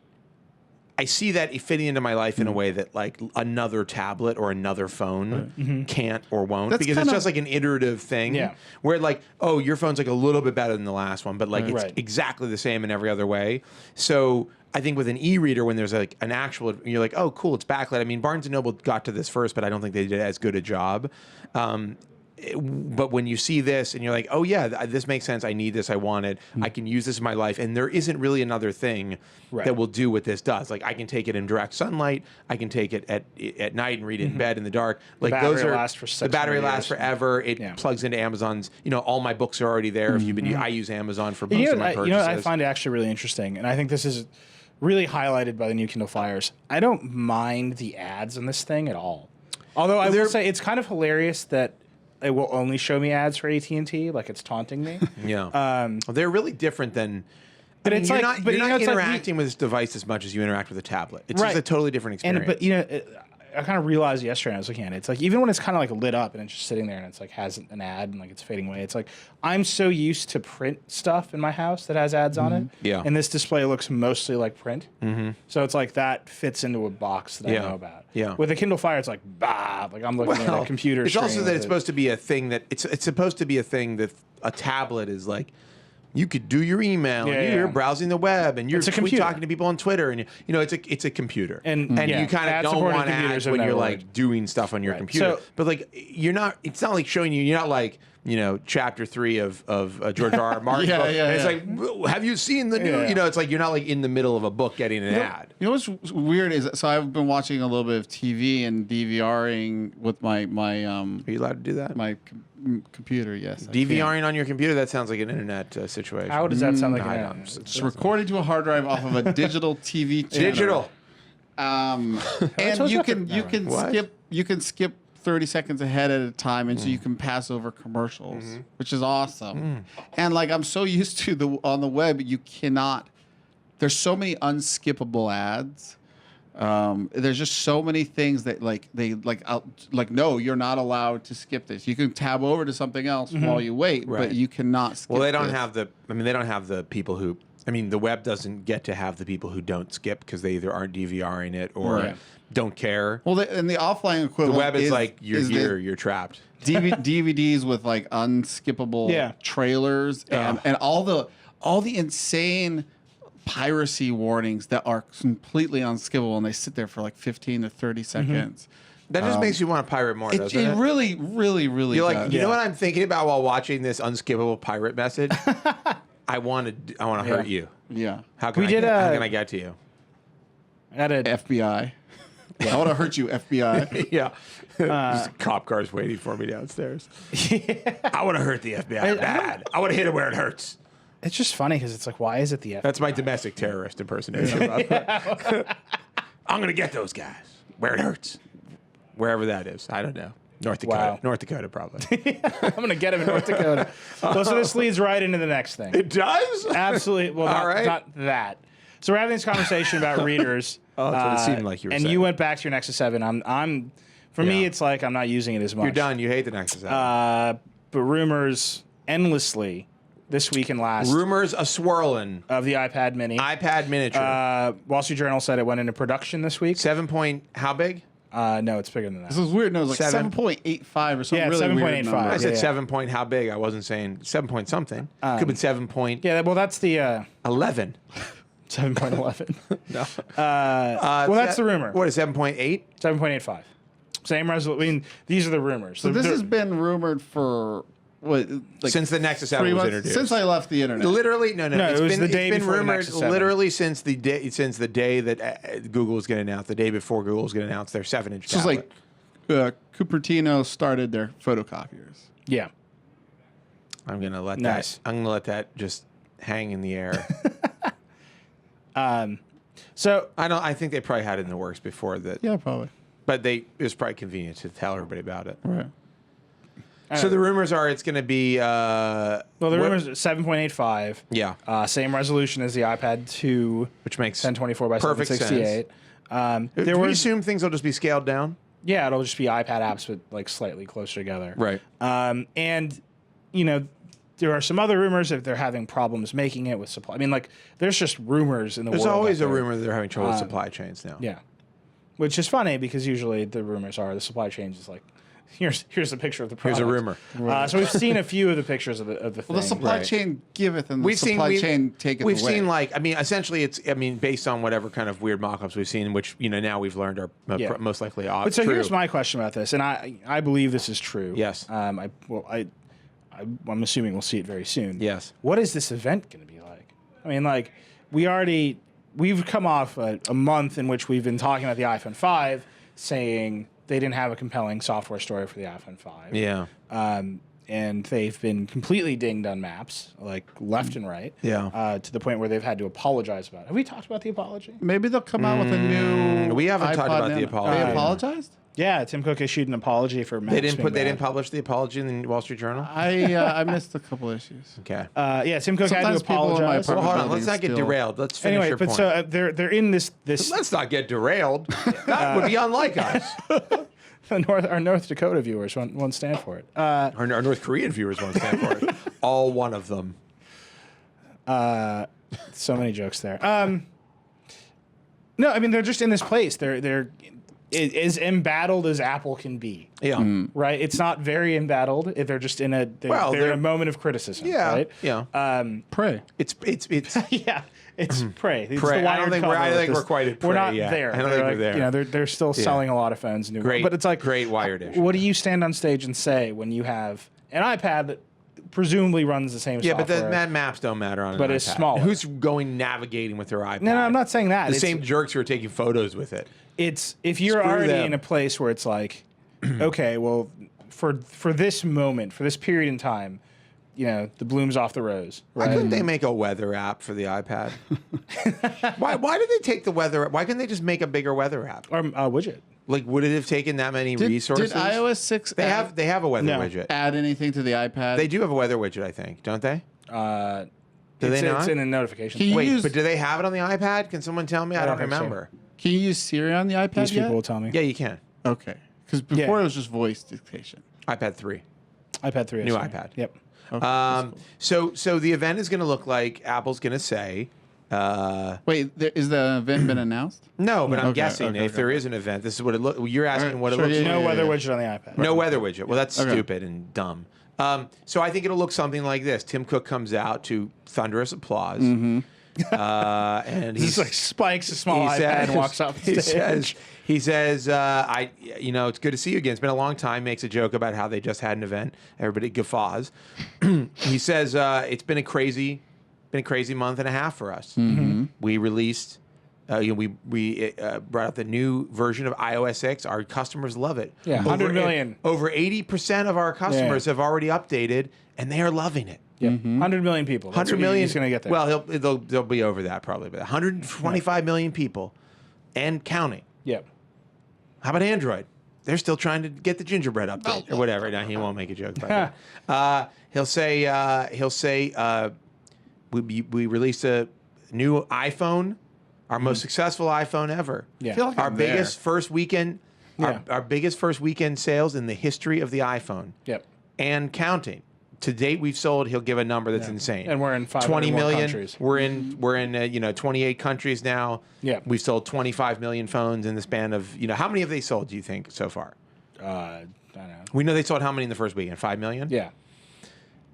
I see that fitting into my life in a way that like another tablet or another phone can't or won't, That's because it's kinda- just like an iterative thing. Yeah. Where like, oh, your phone's like a little bit better than the last one, but like it's Right. exactly the same in every other way. So I think with an e-reader, when there's like an actual, you're like, oh, cool, it's backlit. I mean, Barnes and Noble got to this first, but I don't think they did as good a job. But when you see this and you're like, oh yeah, this makes sense. I need this. I want it. I can use this in my life. And there isn't really another thing Right. that will do what this does. Like I can take it in direct sunlight. I can take it at night and read it in bed in the dark. Like battery those are lasts for the 600 battery lasts years. forever. It Yeah. plugs into Amazon's. All my books are already there. If you've been, I use Amazon for most And of my purchases. I find it actually really interesting, and I think this is really highlighted by the new Kindle Fires. I don't mind the ads in this thing at all. Although I will say it's kind of hilarious that it will only show me ads for AT&T, like it's taunting me. Yeah. They're really different than. But I mean, it's you're like- not, but you're you not know, it's like interacting with this device as much as you interact with a tablet. It's Right. just a totally different experience. I kind of realized yesterday when I was looking at it, it's like even when it's kind of like lit up and it's just sitting there and it's like has an ad and like it's fading away, it's like I'm so used to print stuff in my house that has ads on it. Yeah. And this display looks mostly like print. Mm-hmm. So it's like that fits into a box that Yeah. I know about. Yeah. With a Kindle Fire, it's like bah, like I'm looking at a computer. It's also screen that with it's it. supposed to be a thing that it's supposed to be a thing that a tablet is like. You could do your email, Yeah, and you're yeah. browsing the web, and you're It's a computer. talking to people on Twitter, and it's a computer, And, you kind of don't ad-supported want computers ads have when never you're worked. like doing stuff on your Right. computer. So- But like you're not. It's not like showing you. You're not like chapter 3 of George R. R. Martin. Yeah, book, yeah, and it's yeah. like, have you seen the new? Yeah. It's like you're not like in the middle of a book getting an ad. You know what's weird is so I've been watching a little bit of TV and DVRing with my Are you allowed to do that? computer. Yes, I can. DVRing on your computer? That sounds like an internet situation. How does that sound like I an don't- ad? It's recording to a hard drive off of a digital TV channel. Digital. And told you you not to- can never mind. skip 30 seconds ahead at a time, and so you can pass over commercials, which is awesome. And like I'm so used to on the web, you cannot. There's so many unskippable ads. There's just so many things that no, you're not allowed to skip this. You can tab over to something else while you wait, Right. but you cannot skip. Well, they don't this. have the. I mean, they don't have the people who. I mean, the web doesn't get to have the people who don't skip because they either aren't DVRing it or Right. don't care. Well, and the offline The equivalent. web is like you're is the here, you're trapped. DVDs with like unskippable Yeah. trailers and all the insane piracy warnings that are completely unskippable, and they sit there for like 15 to 30 seconds. That just makes you want to pirate more, It, doesn't it it? really, really, really You're does. like, you know what I'm thinking about while watching this unskippable pirate message? I want to hurt you. Yeah. How can We did how a- can I get to you? I got a FBI. I want to hurt you, FBI. Yeah. There's cop cars waiting for me downstairs. I want to hurt the FBI bad. I want to hit it where it hurts. It's just funny because it's like, why is it the FBI? That's my domestic terrorist impersonation. I'm going to get those guys where it hurts. Wherever that is. I don't know. North Dakota. Wow. North Dakota, probably. I'm going to get him in North Dakota. Well, so this leads right into the next thing. It does? Absolutely. Well, All right. not that. So we're having this conversation about readers. Oh, that's what it seemed like you were and saying. you went back to your Nexus 7. For me, Yeah. it's like I'm not using it as much. You're done. You hate the Nexus 7. But rumors endlessly this week and last Rumors a swirling. of the iPad Mini. iPad miniature. Wall Street Journal said it went into production this week. 7 point, how big? No, it's bigger than that. This is weird. No, it was like 7. 7.85 or something. Yeah, really weird 7.85. number. I said Yeah. 7 point, how big? I wasn't saying 7 point something. Could have been 7 point Yeah, well, that's the 11. 7.11. No. Well, that's the rumor. What is 7.8? 7.85. Same resolution. I mean, these are the rumors. So this has been rumored for what? Like Since the Nexus 3 7 was months? introduced. Since I left the internet. Literally, no. No, it was the day it's been before the rumored Nexus 7. literally since the day that Google was going to announce, the day before Google was going to announce their 7-inch This is tablet. like Cupertino started their photocopiers. Yeah. I'm going to let Nice. that. I'm going to let that just hang in the air. So I think they probably had it in the works before that. Yeah, probably. But it was probably convenient to tell everybody about it. Right. So the rumors are it's going to be. well, the rumors are 7.85. Yeah. Same resolution as the iPad 2, Which makes 1024 by perfect 768. Do There we was assume things will just be scaled down? yeah, it'll just be iPad apps but like slightly closer together. Right. And you know, there are some other rumors that they're having problems making it with supply. I mean, like there's just rumors in the There's world. always out a there. rumor that they're having trouble with supply chains now. Yeah. Which is funny because usually the rumors are the supply chain is like, here's a picture of the Here's product. a rumor. So we've seen a few of the pictures of the Well, thing. the supply Right. chain giveth and the supply chain taketh We've away. seen essentially based on whatever kind of weird mock-ups we've seen, which now we've learned are Yeah. most likely But so true. here's my question about this, and I believe this is true. Yes. I'm assuming we'll see it very soon. Yes. What is this event going to be like? I mean, like we've come off a month in which we've been talking about the iPhone 5, saying they didn't have a compelling software story for the iPhone 5. Yeah. And they've been completely dinged on maps, like left and right. Yeah. To the point where they've had to apologize about it. Have we talked about the apology? Maybe they'll come out with a new. we haven't talked iPod about the Nano. apology. They apologized. Yeah, Tim Cook issued an apology for maps. They didn't being They bad. didn't publish the apology in the Wall Street Journal. I missed a couple issues. Okay. Yeah, Tim Cook had to Sometimes people in my apologize. Well, hold on. building Let's not get still- derailed. Let's finish Anyway, your but point. so they're in this Let's not get derailed. That would be unlike us. our North Dakota viewers won't stand for it. Our North Korean viewers won't stand for it. All one of them. So many jokes there. No, I mean they're just in this place. They're as embattled as Apple can be. Yeah. Right? It's not very embattled. If they're just in a they're in a moment of criticism. Yeah. Right? Yeah. Pray. It's Yeah. It's Prey. It's Prey. the I don't wired think cover we're- I with think this- we're quite at We're Prey not yet. there. I don't They're think we're like, there. You know, they're still selling a lot of phones. Great. But it's like great wired issue. what do you stand on stage and say when you have an iPad that presumably runs the same Yeah, software? but the maps don't matter on an But it's iPad. smaller. Who's going navigating with their iPad? No, I'm not saying that. The It's- same jerks who are taking photos with it. It's if you're Screw already them. in a place where it's like, okay, well, for this moment, for this period in time, you know, the bloom's off the rose, Why right? couldn't they make a weather app for the iPad? Why did they take the weather? Why couldn't they just make a bigger weather app? Or a widget. Like, would it have taken that many Did resources? iOS 6 They have a weather No. widget. add anything to the iPad? They do have a weather widget, I think, don't they? Do they It's not? in the notifications. Can you Wait, use- but do they have it on the iPad? Can someone tell me? I don't don't think so. remember. Can you use Siri on the iPad These yet? people will tell me. Yeah, you can. Okay. Because before Yeah. it was just voice dictation. iPad 3. iPad 3. New sorry. iPad. Yep. Okay, So the event is going to look like Apple's going to say, Wait, is the event been announced? no, but I'm Okay, guessing okay, if okay. there is an event, this is what it look. You're asking Alright, what it sure, looks yeah, like. No yeah, weather yeah. widget on the iPad. No weather widget. Well, that's Okay. stupid and dumb. So I think it'll look something like this. Tim Cook comes out to thunderous applause. And This he's is like spikes a small iPad and walks off the stage. He says, it's good to see you again. It's been a long time. Makes a joke about how they just had an event. Everybody guffaws. He says, it's been a crazy month and a half for us. We released We brought out the new version of iOS 6. Our customers love it. Yeah, 100 million. Over 80% of our customers have already updated, and they are loving it. Yep. 100 million people. That's 100 what million. he's going to get there. Well, they'll be over that probably, but 125 million people and counting. yep. How about Android? They're still trying to get the gingerbread update or whatever. Now he won't make a joke about that. He'll say we released a new iPhone, our most successful iPhone ever. Yeah. I feel like Our I'm there. biggest first weekend, our biggest first weekend sales in the history of the iPhone, Yep. and counting. To date, we've sold. He'll give a number that's insane. And we're in 500 20 more million. countries. We're in 28 countries now. Yeah. We've sold 25 million phones in the span of how many have they sold? Do you think so far? I don't know. We know they sold how many in the first weekend? 5 million. Yeah.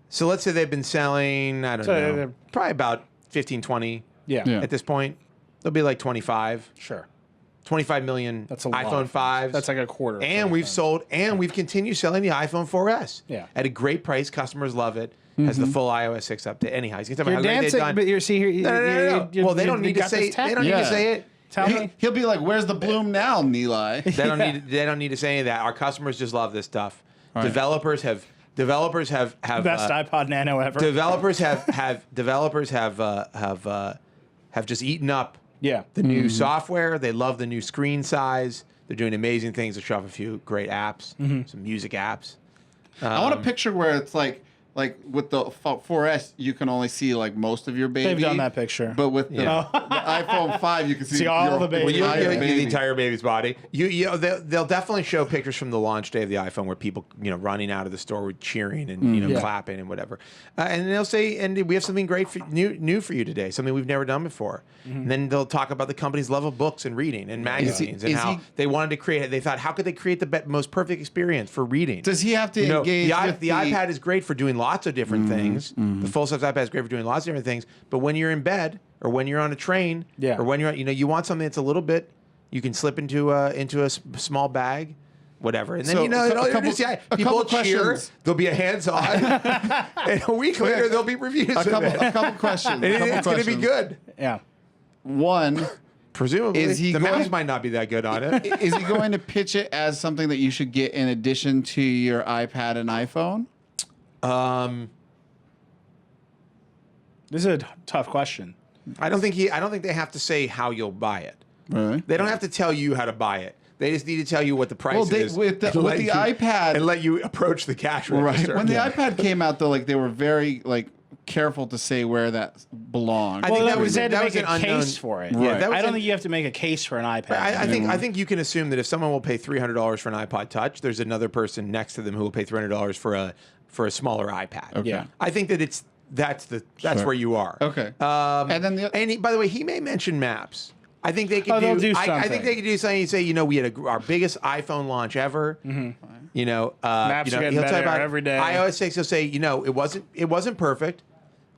So let's say they've been selling. I don't So know. they're- Probably about 15, 20 Yeah. Yeah. at this point. They'll be like 25. Sure. 25 million That's a lot iPhone of phones. 5s. That's like a quarter. And we've sold, and we've continued selling the iPhone 4S. Yeah. At a great price. Customers love it. Has the full iOS 6 update. Anyhow, he's going to tell me You're how great they've dancing, done. but you're see here. No. Well, they don't need to say. They don't need to Yeah. say it. Tell me. He'll be like, "Where's the bloom now, Neli?" They don't need. They don't need to say any of that. Our customers just love this stuff. Right. Developers have Best iPod Nano ever. developers have just eaten up Yeah. the new software. They love the new screen size. They're doing amazing things. They show off a few great apps, some music apps. I want a picture where it's like with the 4S, you can only see like most of your baby. They've done that picture. But with the, Yeah. the iPhone 5, you can see, See all your the baby. Well, entire the baby. entire baby's body. They'll definitely show pictures from the launch day of the iPhone where people, running out of the store with cheering and Yeah. clapping and whatever. And they'll say, and we have something great new for you today, something we've never done before. And then they'll talk about the company's love of books and reading and magazines and is how he- they wanted to create. They thought, how could they create the most perfect experience for reading? Does he have to You know, engage with the iPad is great for doing lots of different things. The full-size iPad is great for doing lots of different things. But when you're in bed or when you're on a train Yeah. or when you're, you want something that's a little bit, you can slip into a small bag, whatever. And then, So, it'll a couple- introduce you. a People couple cheer. questions. There'll be a hands-on. And a week later, there'll be reviews a of couple, it. a couple questions. And a couple it's going to be questions. good. Yeah. One, Presumably. Is he the going- mouse might not be that good on it. is he going to pitch it as something that you should get in addition to your iPad and iPhone? This is a tough question. I don't think they have to say how you'll buy it. Really? They don't have to tell you how to buy it. They just need to tell you what the price Well, is. with the and let iPad, and let you approach the cash right. register. When the iPad came out, though, they were very careful to say where that belonged. I think Well, that was they had to that make was a an unknown case for it. Right. Yeah, that was I don't an- think you have to make a case for an iPad. I think you can assume that if someone will pay $300 for an iPod Touch, there's another person next to them who will pay $300 for a smaller iPad. Okay. Yeah. I think that that's Sure. where you are. Okay. And then then by the way, he may mention maps. I think they could Oh, they'll do I think something. they could do something. You say, we had our biggest iPhone launch ever. Maps He'll are getting talk better about every day. iOS 6. He'll say, it wasn't perfect.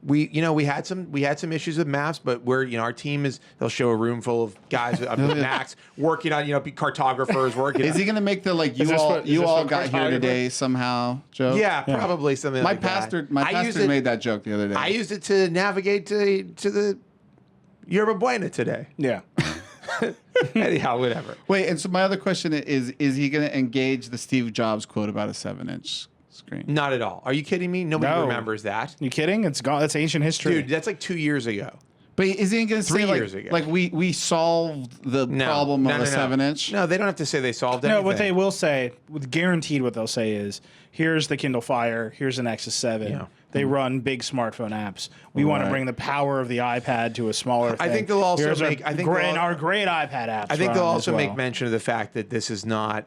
We had some issues with maps, but our team is. They'll show a room full of guys with Macs working on, cartographers working. is he going to make the this what- is you this all what got here cartographer? today somehow joke? Yeah, probably something. My like pastor, that. my I used pastor it- made that joke the other day. I used it to navigate to the Yerba Buena today. yeah. Anyhow, whatever. Wait, and so my other question is he going to engage the Steve Jobs quote about a 7-inch screen? Not at all. Are you kidding me? Nobody No. remembers that. You kidding? It's gone. That's ancient history. Dude, that's like 2 years ago. But is he going to 3 say years ago. we solved the No. problem No, of no, a no. 7-inch? No, they don't have to say they solved No, anything. what they will say, guaranteed what they'll say is, here's the Kindle Fire, here's an Nexus 7. Yeah. They run big smartphone apps. We want to Right. bring the power of the iPad to a smaller thing. I think they'll also Here's make- I think great, they'll- our great iPad apps. I think run they'll as also well. make mention of the fact that this is not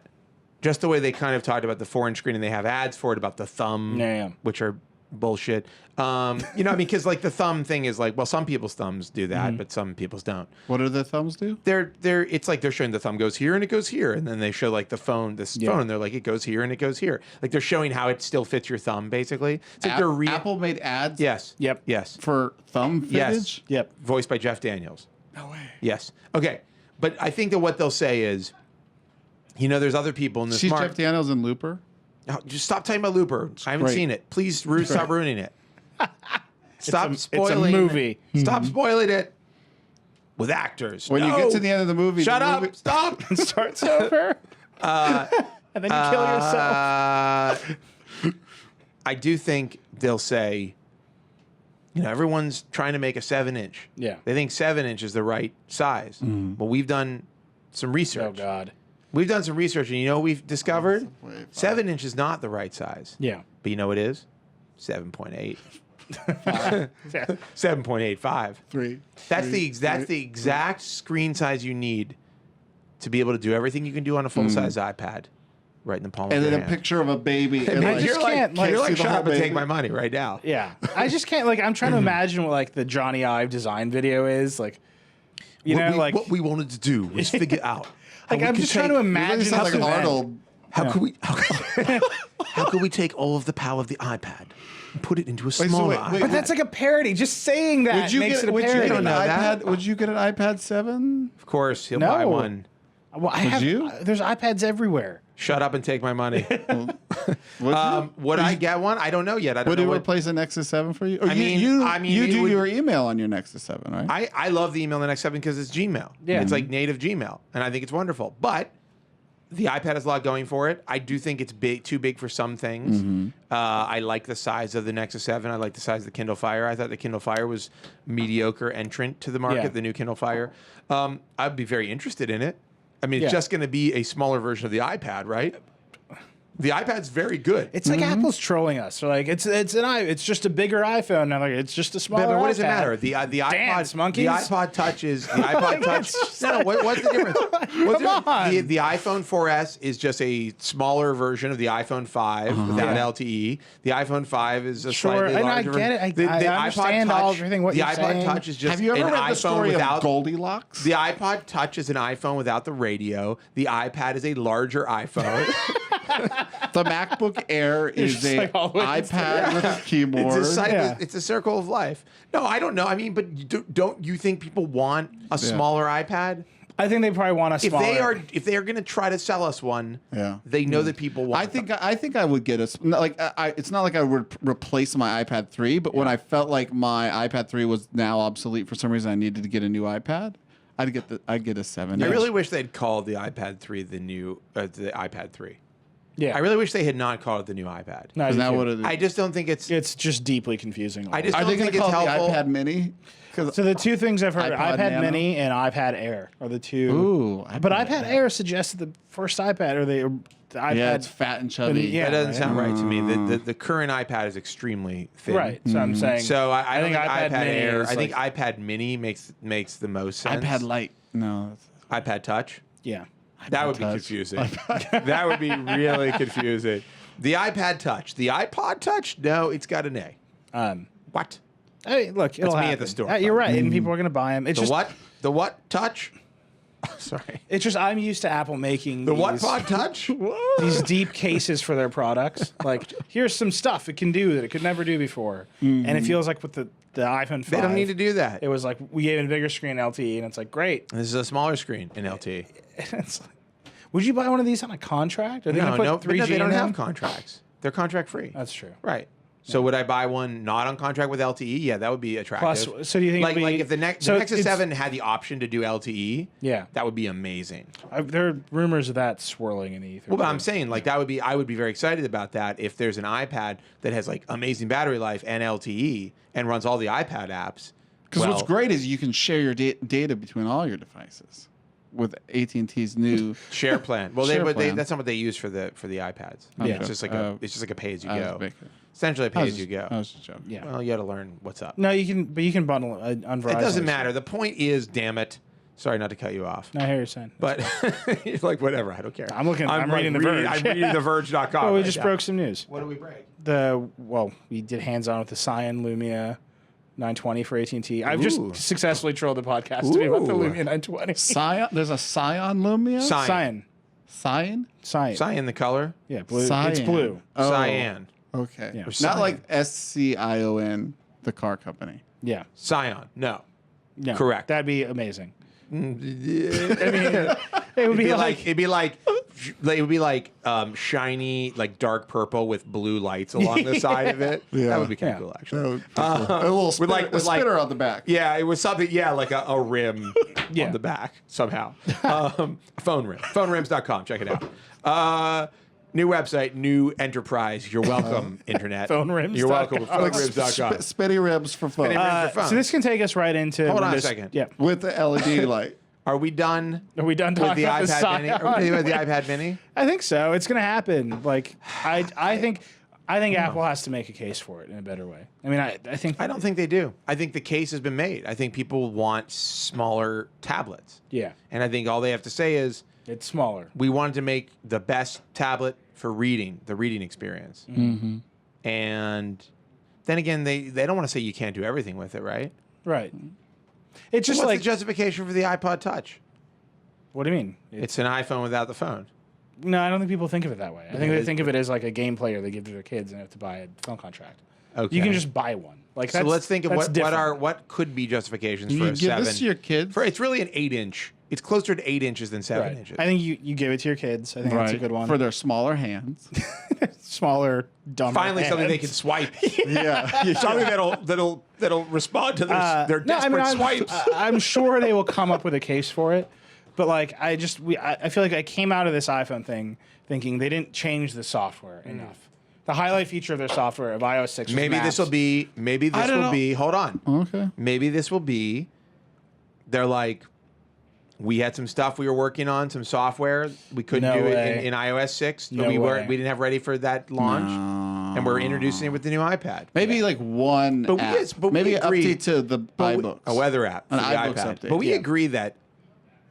just the way they kind of talked about the 4-inch screen and they have ads for it about the thumb, Yeah. which are bullshit. Because the thumb thing is some people's thumbs do that, but some people's don't. What do the thumbs do? It's like they're showing the thumb goes here and it goes here, and then they show the phone, phone, and they're like it goes here and it goes here. Like they're showing how it still fits your thumb, basically. It's like they're Apple made ads Yes. Yep. Yes. for thumb Yes. footage? Yep. Voiced by Jeff Daniels. No way. Yes. Okay. But I think that what they'll say is, there's other people in this See market. Jeff Daniels and Looper? Oh, just stop talking about Looper. I haven't great. seen it. Please, stop ruining it. Stop It's a spoiling. movie. Stop spoiling it. with actors. When you No! get to the end of the movie, Shut the up! movie- Stop! It starts over. And then you kill yourself. I do think they'll say, everyone's trying to make a 7-inch. Yeah. They think 7-inch is the right size. But we've done some research. Oh God. We've done some research, and what we've discovered? Wait, 7-inch is not the right size. Yeah. But you know what it is? 7.8. Yeah. 7.85. That's the exact screen size you need to be able to do everything you can do on a full-size iPad, right in the palm and of then your a hand. picture of a baby. And I like, just can't, like, you're like, see the shut whole up and take baby. my money right now. Yeah. I just can't, like, I'm trying to imagine what, like, the Johnny Ive design video is. Like, What we wanted to do was figure out. how like, we I'm could just trying to take- you imagine really sound this like event. Arnold. How could we take all of the power of the iPad and put it into a so smaller wait, iPad? wait, But that's like a parody. Just saying that Would you makes get? it a Would you parody. get an know that? iPad? Would you get an iPad 7? Of course, he'll No. buy one. Well, I have. you? There's iPads everywhere. Shut up and take my money. Would Would I get one? I don't know yet. I don't Would know it what. replace a Nexus 7 for you? Or I you, mean- you, I mean, you it do would- your email on your Nexus 7, right? I love the email in the next 7 because it's Gmail. Yeah. It's like native Gmail, and I think it's wonderful. But the iPad has a lot going for it. I do think it's too big for some things. I like the size of the Nexus 7. I like the size of the Kindle Fire. I thought the Kindle Fire was mediocre entrant to the market, Yeah. the new Kindle Fire. I'd be very interested in it. I mean, it's Yeah. just going to be a smaller version of the iPad, right? The iPad's very good. It's like Apple's trolling us. So like it's just a bigger iPhone. Now like it's just a smaller. But what does it iPad. matter? The Dance, iPod, monkeys. the iPod Touch is the iPod Touch. No, what's the difference? Come on. The iPhone 4S is just a smaller version of the iPhone 5 without LTE. The iPhone 5 is a Sure, slightly and I larger. get it. the I iPod understand Touch, everything what the you're iPod saying. Touch is just Have you ever an read the iPhone story without of Goldilocks? The iPod Touch is an iPhone without the radio. The iPad is a larger iPhone. The MacBook Air is just a like all the way to iPad with a keyboard. It's a cycle. Yeah. It's a circle of life. No, I don't know. I mean, but don't you think people want a smaller iPad? I think they probably want a smaller. If they are going to try to sell us one, Yeah. they know that people want. I think I would get it's not like I would replace my iPad 3, but when I felt like my iPad 3 was now obsolete for some reason, I needed to get a new iPad. I'd get a 7. I really wish they'd called the iPad 3 the iPad 3. yeah. I really wish they had not called it the new iPad. No, Is you that could- what it is? I just don't think it's. It's just deeply confusing. I just Are don't they going think to it's call it the helpful. iPad Mini? 'Cause- So the two things I've heard, iPod iPad Nano? Mini and iPad Air are the two. Ooh, But iPad Air suggested the first iPad or the iPad. Yeah, it's fat and chubby. Yeah. That doesn't right. sound right to me. The current iPad is extremely thin. Right. So I'm saying. So I don't think iPad Mini Air. is I think like- iPad Mini makes the most sense. iPad Lite. No. iPad Touch. Yeah. That would be Touch. confusing. That would be really confusing. The iPad Touch. The iPod Touch? No, it's got an A. What? Hey, look, it'll me at happen. the store. You're right, and people are going to buy them. It's The just, what? The what Touch? Sorry. It's just I'm used to Apple making The these, what pod Touch? these deep cases for their products. Like, here's some stuff it can do that it could never do before, and it feels like with the iPhone 5, They don't need to do that. It was like we gave it a bigger screen LTE, and it's like great. This is a smaller screen in LTE. It's like, would you buy one of these on a contract? Are they No, going to no, put but 3G no, they don't in have them? contracts. They're contract free. That's true. Right. So would I buy one not on contract with LTE? Yeah, that would be attractive. Plus, so do you think like it'll be- if the so Nexus it's- 7 had the option to do LTE? Yeah. that would be amazing. There are rumors of that swirling in the ether. Well, but I'm too. saying like I would be very excited about that if there's an iPad that has like amazing battery life and LTE and runs all the iPad apps. Because what's Well, great is you can share your data between all your devices with AT&T's new. share plan. Well, Share but plan. that's not what they use for the iPads. Okay. It's just like a pay as you I was go. making- Essentially a I pay was as you just- go. I was just joking. Yeah. Well, you got to learn what's up. No, you can bundle it on Verizon. It doesn't matter. The point is, damn it. Sorry not to cut you off. I hear you're saying. But you're like, whatever, I don't care. I'm looking- I'm like reading The Verge. I'm reading the Verge.com. Oh, we right just now. broke some news. What do we break? We did hands-on with the Cyan Lumia 920 for AT&T. I've just Ooh. successfully trolled the podcast to be about the Ooh. Lumia 920. Scion? There's a Scion Lumia? Cyan. Cyan. Cyan? Cyan the color? Yeah, blue. Cyan. It's blue. Oh, Cyan. Okay. Yeah. Not Cyan. like SCION, the car company. Yeah. Scion. No. No, Correct. That'd be amazing. I mean, It would it'd be be like it'd be like Like, it would be like shiny, like dark purple with blue lights along the side of it. Yeah. That would be kind of Yeah. cool, actually. A little spinner, with a spinner on the back. Yeah, it was something. Yeah, like a rim Yeah. on the back somehow. Phone rim. PhoneRims.com. Check it out. New website, new enterprise. You're welcome, internet. PhoneRims.com. You're welcome. PhoneRims.com. Spinny ribs for phone. Spinny ribs. For phone. So this can take us right into Hold on a Windows- second. Yeah. With the LED light. Are we done Are we done with talking the about the iPad Mini? Scion? Are we done with the iPad Mini? I think so. It's gonna happen. Like I think Apple has to make a case for it in a better way. I mean, I think I don't think they do. I think the case has been made. I think people want smaller tablets. Yeah, And I think all they have to say is, it's smaller. we wanted to make the best tablet for reading, the reading experience. Mm-hmm. And then again, they don't want to say you can't do everything with it, right? Right. It's just What's like the justification for the iPod Touch? what do you mean? It's an iPhone without the phone. No, I don't think people think of it that way. I think they think of it as like a game player they give to their kids and have to buy a phone contract. Okay. You can just buy one. Like So that's, let's think of that's different. what could be justifications Do for you a give 7. this to your kids? It's really an 8-inch. It's closer to 8 inches than 7 Right. inches. I think you give it to your kids. I think that's a good one. For their smaller hands. Smaller, dumber. Finally, something they can hands. swipe. Yeah. Something that'll respond to their No, I mean, desperate swipes. I'm sure they will come up with a case for it. But like, I feel like I came out of this iPhone thing thinking they didn't change the software enough. The highlight feature of their software of iOS 6 was Maybe maps. this will be. Maybe this don't will know. be. Hold on. Okay. Maybe this will be. They're like, we had some stuff we were working on, some software we couldn't No do it way. in iOS 6. No we way. didn't have ready for that launch, and we're introducing it with the new iPad. Maybe like one But we- app. yes, but we Maybe an agree. update to the iBooks. A weather app for An the iBooks iPad. update, But we yeah. agree that.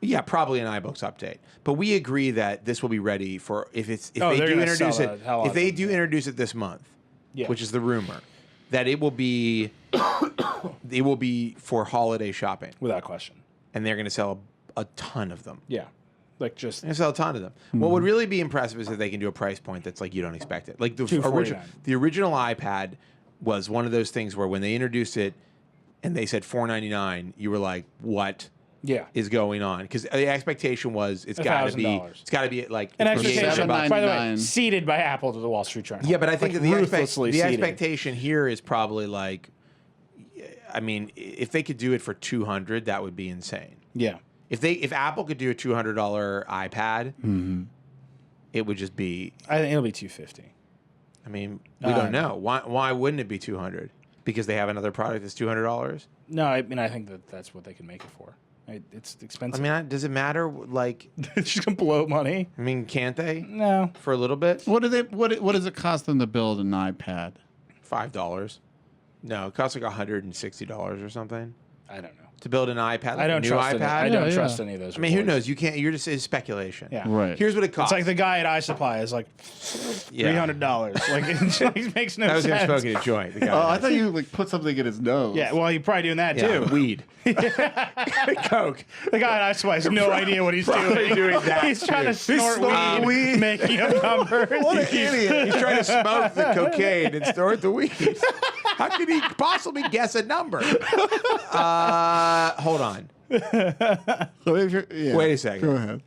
Yeah, probably an iBooks update. But we agree that this will be ready for if Oh, they they're do gonna introduce sell it. the hell out If of they them, do yeah. introduce it this month, Yeah. which is the rumor, that it will be for holiday shopping, without question. and they're going to sell a ton of them. Yeah, like just They're going to sell a ton of them. What would really be impressive is if they can do a price point that's like you don't expect it. Like the $249. the original iPad was one of those things where when they introduced it and they said $499, you were like, what? yeah. Is going on because the expectation was it's got to be $1,000. like An it's gonna be expectation, $800. by the way, $7.99. seeded by Apple to the Wall Street Journal. Yeah, but I think Like, that ruthlessly the seeded. expectation here is probably like, I mean, if they could do it for $200, that would be insane. Yeah, If Apple could do a $200 iPad, it would just be. I think it'll be $250. I mean, we don't know why wouldn't it be $200? Because they have another product that's $200. No, I mean I think that's what they can make it for. It's I expensive. mean, does it matter? Like, it's just gonna blow money. I mean, can't they No, for a little bit? What does it cost them to build an iPad? $5. No, it costs like $160 or something I don't know. to build an iPad. Like I don't a new trust. iPad. I don't Yeah, trust yeah. any of those. I mean, who reports. knows? You can't. You're just it's speculation. Yeah, Right. Here's what it costs. It's like the guy at iSupply is like Yeah. $300. Like it makes no I was sense. him smoking a joint. The guy. Oh, I thought you like put something in his nose. Yeah, well, you're probably doing that yeah, too. weed, coke. The guy at iSupply has no idea what he's probably doing. doing that, He's trying to too. snort snorting weed, making up numbers. What an idiot! He's trying to smoke the cocaine and snort the weed. How could he possibly guess a number? Hold on. So if you're- yeah. Wait a second. Go ahead.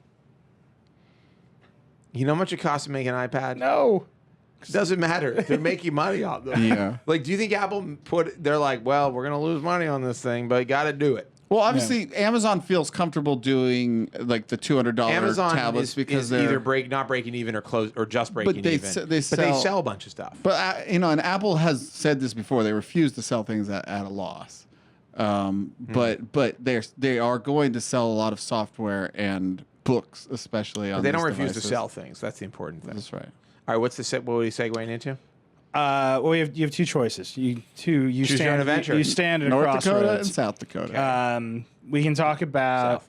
You know how much it costs to make an iPad? No. It doesn't matter. They're making money on them. Yeah. Like, do you think Apple they're like, well, we're going to lose money on this thing, but got to do it. Well, obviously, Amazon feels comfortable doing like the $200 Amazon tablets is, because is they're either not breaking even or close or just breaking they even. se- they but they sell- sell a bunch of stuff. But and Apple has said this before. They refuse to sell things at a loss. But they are going to sell a lot of software and books, especially on. They don't these refuse to devices. sell things. That's the important thing. That's right. All right, what are you segueing into? Well, you have two choices. You Choose your own stand. adventure. You stand at a North Dakota and crossroads. South Dakota. We can talk about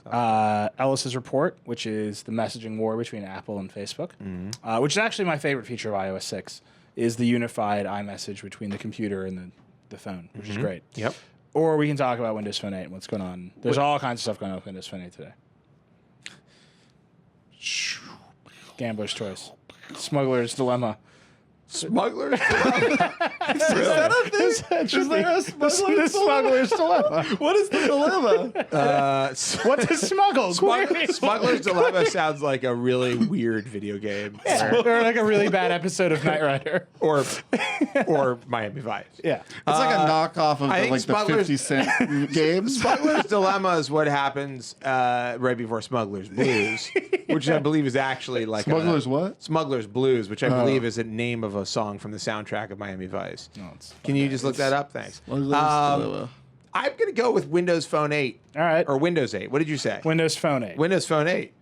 South. Ellis's report, which is the messaging war between Apple and Facebook, Mm-hmm. which is actually my favorite feature of iOS 6, is the unified iMessage between the computer and the phone, which is great. Yep. Or we can talk about Windows Phone 8 and what's going on. There's all kinds of stuff going on with Windows Phone 8 today. Gambler's choice. Smuggler's dilemma. Smugglers. Is that a thing? Is there a The smuggler's dilemma. What is the dilemma? What to smuggle? Smuggler's Dilemma sounds like a really weird video game. Or like a really bad episode of Knight Rider. Or Miami Vice. Yeah. It's like a knockoff of I think the Smugglers- 50 Cent games. Smuggler's Dilemma is what happens right before Smuggler's Blues, which I believe is actually like Smugglers what? Smuggler's Blues, which I believe is a name of a song from the soundtrack of Miami Vice. No, it's Can you just look that up? Thanks. Smugglers Dilemma. I'm going to go with Windows Phone 8. All right. Or Windows 8. What did you say? Windows Phone 8. Windows Phone 8.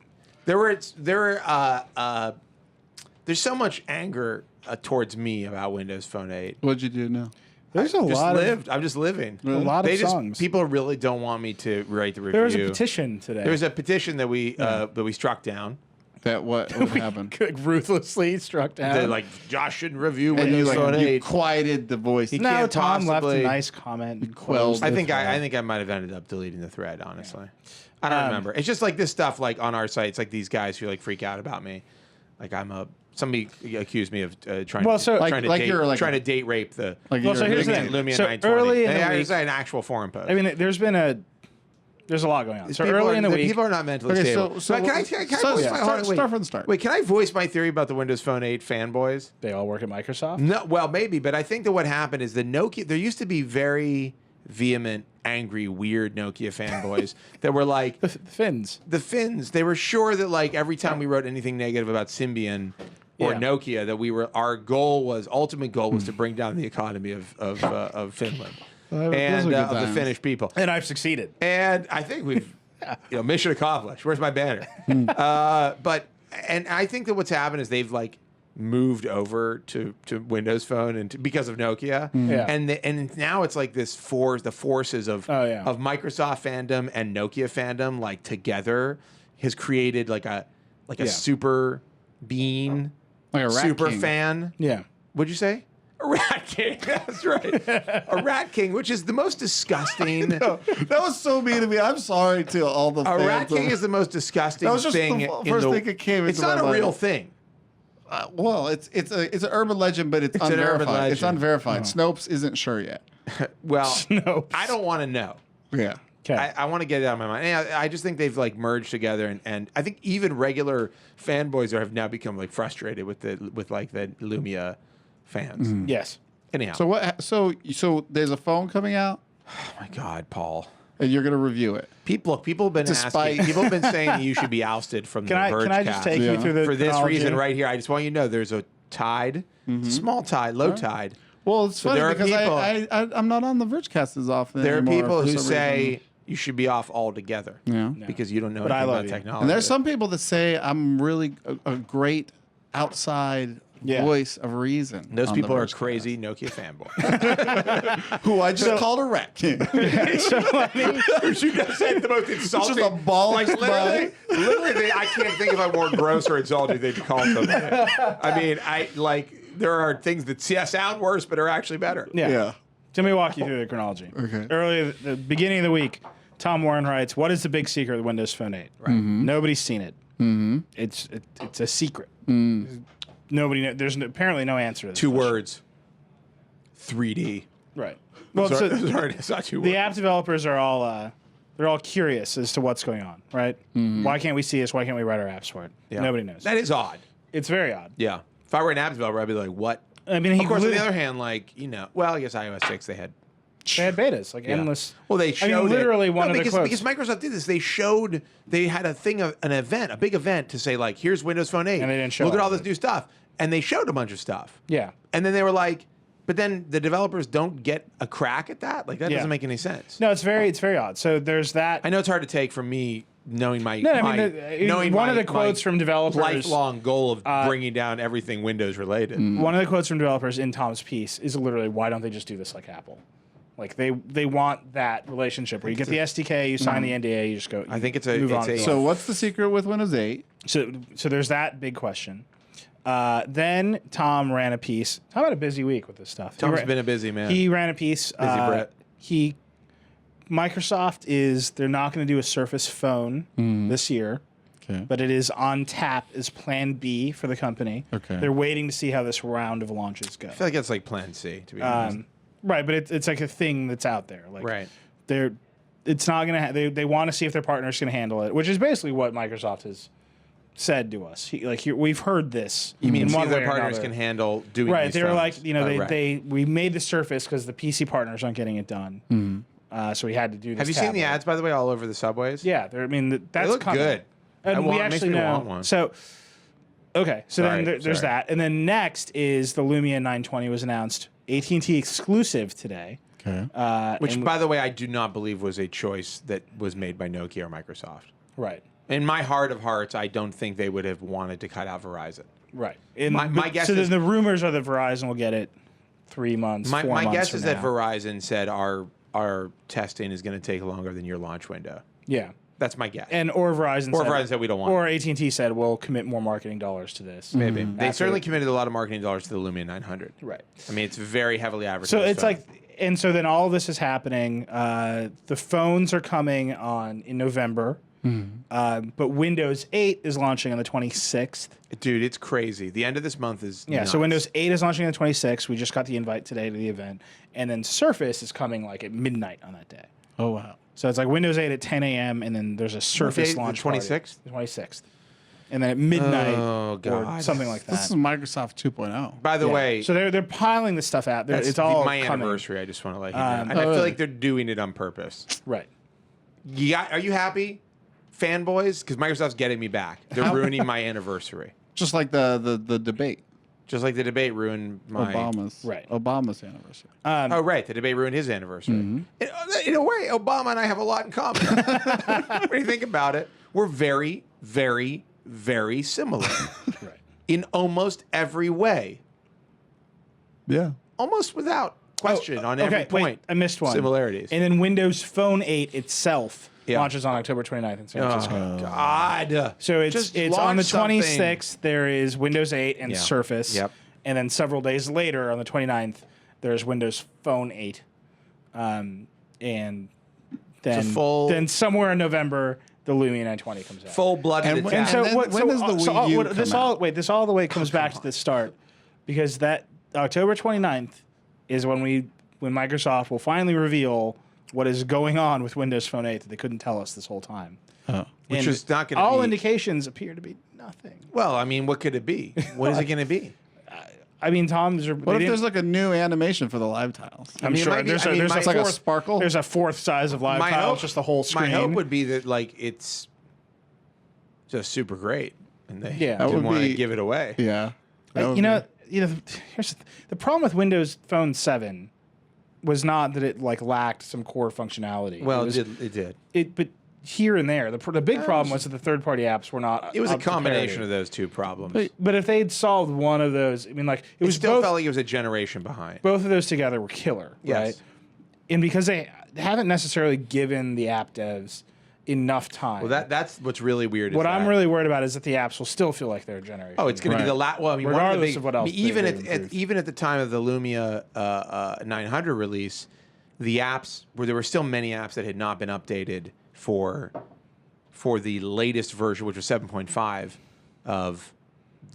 There's so much anger towards me about Windows Phone 8. What'd you do now? There's a lot of I'm just living. a lot of songs. People really don't want me to write the review. There was a petition today. There was a petition that we struck down. That what happened? Ruthlessly struck down. That like Josh shouldn't review And Windows Phone you 8. quieted the voice. no, can't Tom left possibly- a nice comment. And quelled closed I the think thread. I think I might have ended up deleting the thread. Honestly, I don't remember. It's just like this stuff like on our sites, like these guys who like freak out about me. Like somebody accused me of trying Well, to so- trying to like date, you're like trying to date rape the Well, so here's the thing. Lumia So 920. early in the And week- it's an actual forum post. I mean, there's a lot going on. So People early in the week, people are not mentally Okay, stable. so But can I voice my start from the start. Wait, can I voice my theory about the Windows Phone 8 fanboys? they all work at Microsoft. No, well, maybe, but I think that what happened is the Nokia. There used to be very vehement, angry, weird Nokia fanboys that were like The Finns. the Finns. They were sure that like every time we wrote anything negative about Symbian or Yeah. Nokia, that our ultimate goal was to bring down the economy of Finland Those and are good of the times. Finnish people. And I've succeeded. And I think we've, mission accomplished. Where's my banner? And I think that what's happened is they've like moved over to Windows Phone and because of Nokia. Yeah. And now it's like the forces of Microsoft fandom and Nokia fandom like together has created like a super bean, Like a rat super king. fan. Yeah. What'd you say? A rat king. That's right. A rat king, which is the most disgusting. That was so mean to me. I'm sorry to all the A fans. rat king is the most disgusting That was just thing. the first thing that came It's into not my a mind. real thing. Well, it's an urban legend, but it's It's an urban unverified. It's legend. unverified. Snopes isn't sure yet. Well, Snopes. I don't want to know. Yeah. Okay. I want to get it out of my mind. And I just think they've like merged together, and I think even regular fanboys have now become like frustrated with the Lumia fans. Yes. Anyhow, So what? So there's a phone coming out, oh my God, Paul. and you're gonna review it. People have been Despite- asking. People have been saying that you should be ousted from Can the I Vergecast. just take Yeah. you through the for this chronology? reason right here? I just want you to know there's a tide, small tide, low tide. Well, it's funny there are because people- I'm not on the Vergecast as often. There are anymore people for who some say reason. you should be off altogether. Yeah. Because you don't know But I anything love about you. technology. And there's some people that say I'm really a great outside voice of reason. Those on the people are Vergecast. crazy Nokia fanboys. Who I just called a rat king. You just said the most insulting. Just a ball like literally, I can't think of a more gross or insulting thing to call something. I mean, there are things that sound worse but are actually better. Yeah. Yeah. Let me walk you through the chronology. Okay. Early, the beginning of the week, Tom Warren writes, "What is the big secret of Windows Phone 8? Right. Nobody's seen it. It's a secret. Nobody. There's apparently no answer to this. Two question. words. 3D. Right. Well, Sorry, so sorry, it's not two the words. app developers are all they're all curious as to what's going on. Right. Why can't we see this? Why can't we write our apps for it? Yeah. Nobody knows. That is odd. It's very odd. Yeah. If I were an app developer, I'd be like, what? I mean, Of course, on the other hand, well, I guess iOS 6, they had. they had betas, like Yeah. endless. Well, they I showed mean, literally it. one of the because, quotes. because Microsoft did this. They had a big event to say like, here's Windows Phone 8. And they didn't show Look at all all of this it. new stuff, and they showed a bunch of stuff. Yeah. And then they were like, but then the developers don't get a crack at that. Like that Yeah. doesn't make any sense. No, it's very odd. So there's that. I know it's hard to take from me knowing my. No, I my- mean, knowing one of my- the quotes my from developers. lifelong goal of bringing down everything Windows related. One of the quotes from developers in Tom's piece is literally, "Why don't they just do this like Apple? Like they want that relationship where you get the SDK, you sign the NDA, you just go. I think it's move on. So what's the secret with Windows 8? So there's that big question. Then Tom ran a piece. Tom had a busy week with this stuff. Tom's been a busy man. He ran a piece. Brett. Microsoft they're not going to do a Surface phone this year. Okay. but it is on tap as Plan B for the company. Okay. They're waiting to see how this round of launches go. I feel like it's like Plan C, to be honest. Right, but it's like a thing that's out there. Like Right. it's not gonna. They want to see if their partner's gonna handle it, which is basically what Microsoft has said to us. We've heard this. You mean in see one if way their or partners another. can handle doing Right, these they were phones? like, Right. we made the Surface because the PC partners aren't getting it done. So we had to do this. Have you seen the tablet. ads, by the way, all over the subways? Yeah, I mean that's They look coming. good. And we actually makes me know. want one. So, okay, so Sorry, then there's sorry. that, and then next is the Lumia 920 was announced, AT&T exclusive today. Okay. Which, and- by the way, I do not believe was a choice that was made by Nokia or Microsoft. Right, In my heart of hearts, I don't think they would have wanted to cut out Verizon. right. And, My guess so is- then the rumors are that Verizon will get it 3 months. My 4 months guess from is that now. Verizon said our testing is going to take longer than your launch window. Yeah, That's my guess. or Verizon. Or said, Verizon said we don't want Or AT&T said we'll commit more marketing dollars to this. Maybe. They After- certainly committed a lot of marketing dollars to the Lumia 900. Right. I mean, it's very heavily advertised. So it's phone. like, and so then all of this is happening. The phones are coming in November, but Windows 8 is launching on the 26th. Dude, it's crazy. The end of this month is Yeah, nuts. so Windows 8 is launching on the 26th. We just got the invite today to the event, and then Surface is coming like at midnight on that day. Oh wow. So it's like Windows 8 at 10 a.m. and then there's a Surface date? The launch party. 26th? The 26th, and then at midnight Oh, or God. something like that. This is Microsoft 2.0. By the Yeah. way, so they're piling this stuff out. that's It's all my coming. anniversary. I just want to let you know. And I Oh, feel really? like they're doing it on purpose. Right. Yeah, are you happy, fanboys? Because Microsoft's getting me back. They're ruining my anniversary. Just like the debate. Just like the debate ruined my... Obama's Right. Obama's anniversary. Oh, right. The debate ruined his anniversary. In a way, Obama and I have a lot in common. When you think about it, we're very, very, very similar Right. in almost every way. Yeah. Almost without question on every Okay, point. wait, I missed one. Similarities. And then Windows Phone 8 itself Yeah. launches on October 29th in San Francisco. Oh, God. So Just it's on the launch something. 26th. There is Windows 8 and Yeah. Surface. Yep. And then several days later, on the 29th, there's Windows Phone 8. And then then somewhere in November, the Lumia 920 comes out. Full-blooded And attack. when- And so then what? when does the Wii U come out? This all the way comes back to the start, because that October 29th is when Microsoft will finally reveal what is going on with Windows Phone 8 that they couldn't tell us this whole time. Oh. Which And is not gonna all be- indications appear to be nothing. Well, I mean, what could it be? What is it going to be? I mean, Tom, What if there's like a new animation for the live tiles? I'm mean, it sure might be- there's I mean, a my- It's like a fourth, sparkle. There's a fourth size of live tile, just the whole screen. My hope would be that like it's just super great, and they Yeah. That didn't would want to be- give it away. Yeah. That would you know, be- here's the problem with Windows Phone 7 was not that it like lacked some core functionality. Well, it, it did. but here and there, the big problem was that the third-party apps were not. It was a up to combination parity. of those two problems. But if they had solved one of those, I mean, like it It was still both. felt like it was a generation behind. Both of those together were killer, Yes. right? And because they haven't necessarily given the app devs enough time. Well, that's what's really weird. what is I'm that- really worried about is that the apps will still feel like they're a generation. Oh, it's going to be Right. the well, I mean, one of the Regardless big, of what else I mean, even they've improved. even at the time of the Lumia 900 release, the apps there were still many apps that had not been updated for the latest version, which was 7.5 of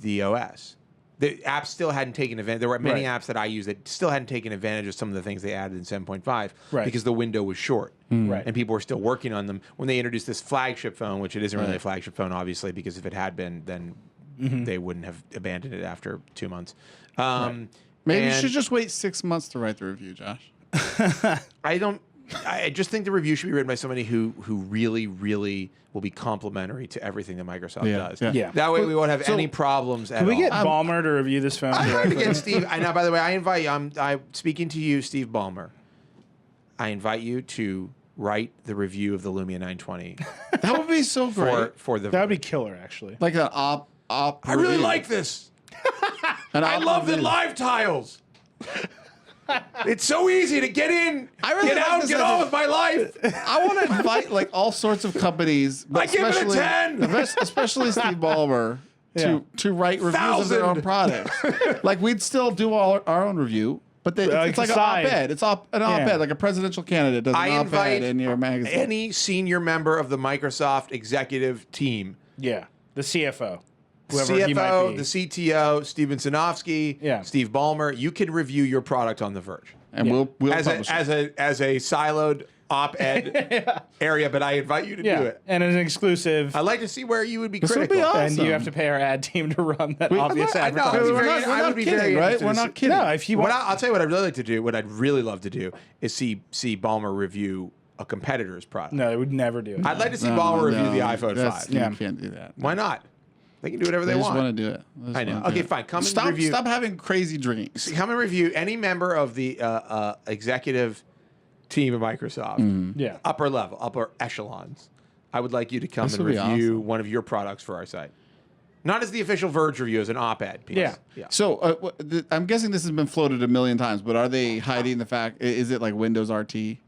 the OS. The apps still hadn't taken advantage. There were many Right. apps that I used that still hadn't taken advantage of some of the things they added in 7.5 Right. because the window was short. Right. And people were still working on them. When they introduced this flagship phone, which it isn't really a flagship phone, obviously, because if it had been, then they wouldn't have abandoned it after 2 months. Maybe you and should just wait 6 months to write the review, Josh. I just think the review should be written by somebody who really, really will be complimentary to everything that Microsoft Yeah, does. yeah. Yeah. That way we won't have any problems at Can we all. get Ballmer to review this phone? I'm directly? again, Steve. I know. By the way, I invite you. I'm speaking to you, Steve Ballmer. I invite you to write the review of the Lumia 920 That would be so great. for the. That would be killer, actually. Like an op. I really review. like this. An I op love the review. live tiles. It's so easy to get in, I really get like out, this get as on a- with my life. I want to invite like all sorts of companies, but I give it a especially 10. especially Steve Ballmer to write reviews of their own 1,000. products. Like we'd still do our own review, but it's like an side. op-ed. It's an op-ed, like a presidential candidate does an I op-ed invite in your magazine. any senior member of the Microsoft executive team Yeah, the CFO. Whoever he might CFO, be. the CTO, Steven Sinofsky, Yeah. Steve Ballmer. You can review your product on The Verge And Yeah. we'll as publish it. a siloed op-ed area, but I invite you to Yeah, do it. and an exclusive. I'd like to see where you would be This would be critical. awesome. And you have to pay our ad team to run that obvious I know, advertising. We're very- not, I we're would not be kidding, very right? interested We're to see- not kidding. No, if you What want, I'll tell you what I'd really like to do. What I'd really love to do is see Ballmer review a competitor's product. no, they would never do it. I'd like to see Ballmer review the iPhone 5. You Yeah. can't do that. Why not? They can do whatever They they just want. want to do it. They just I know. wanna do Okay, it. fine. Come and Stop, review. stop having crazy dreams. Come and review any member of the executive team of Microsoft. Yeah. Upper echelons. I would like you to come This and would be review awesome. one of your products for our site. Not as the official Verge review, as an op-ed piece. Yeah. So I'm guessing this has been floated a million times, but are they hiding the fact? Is it like Windows RT?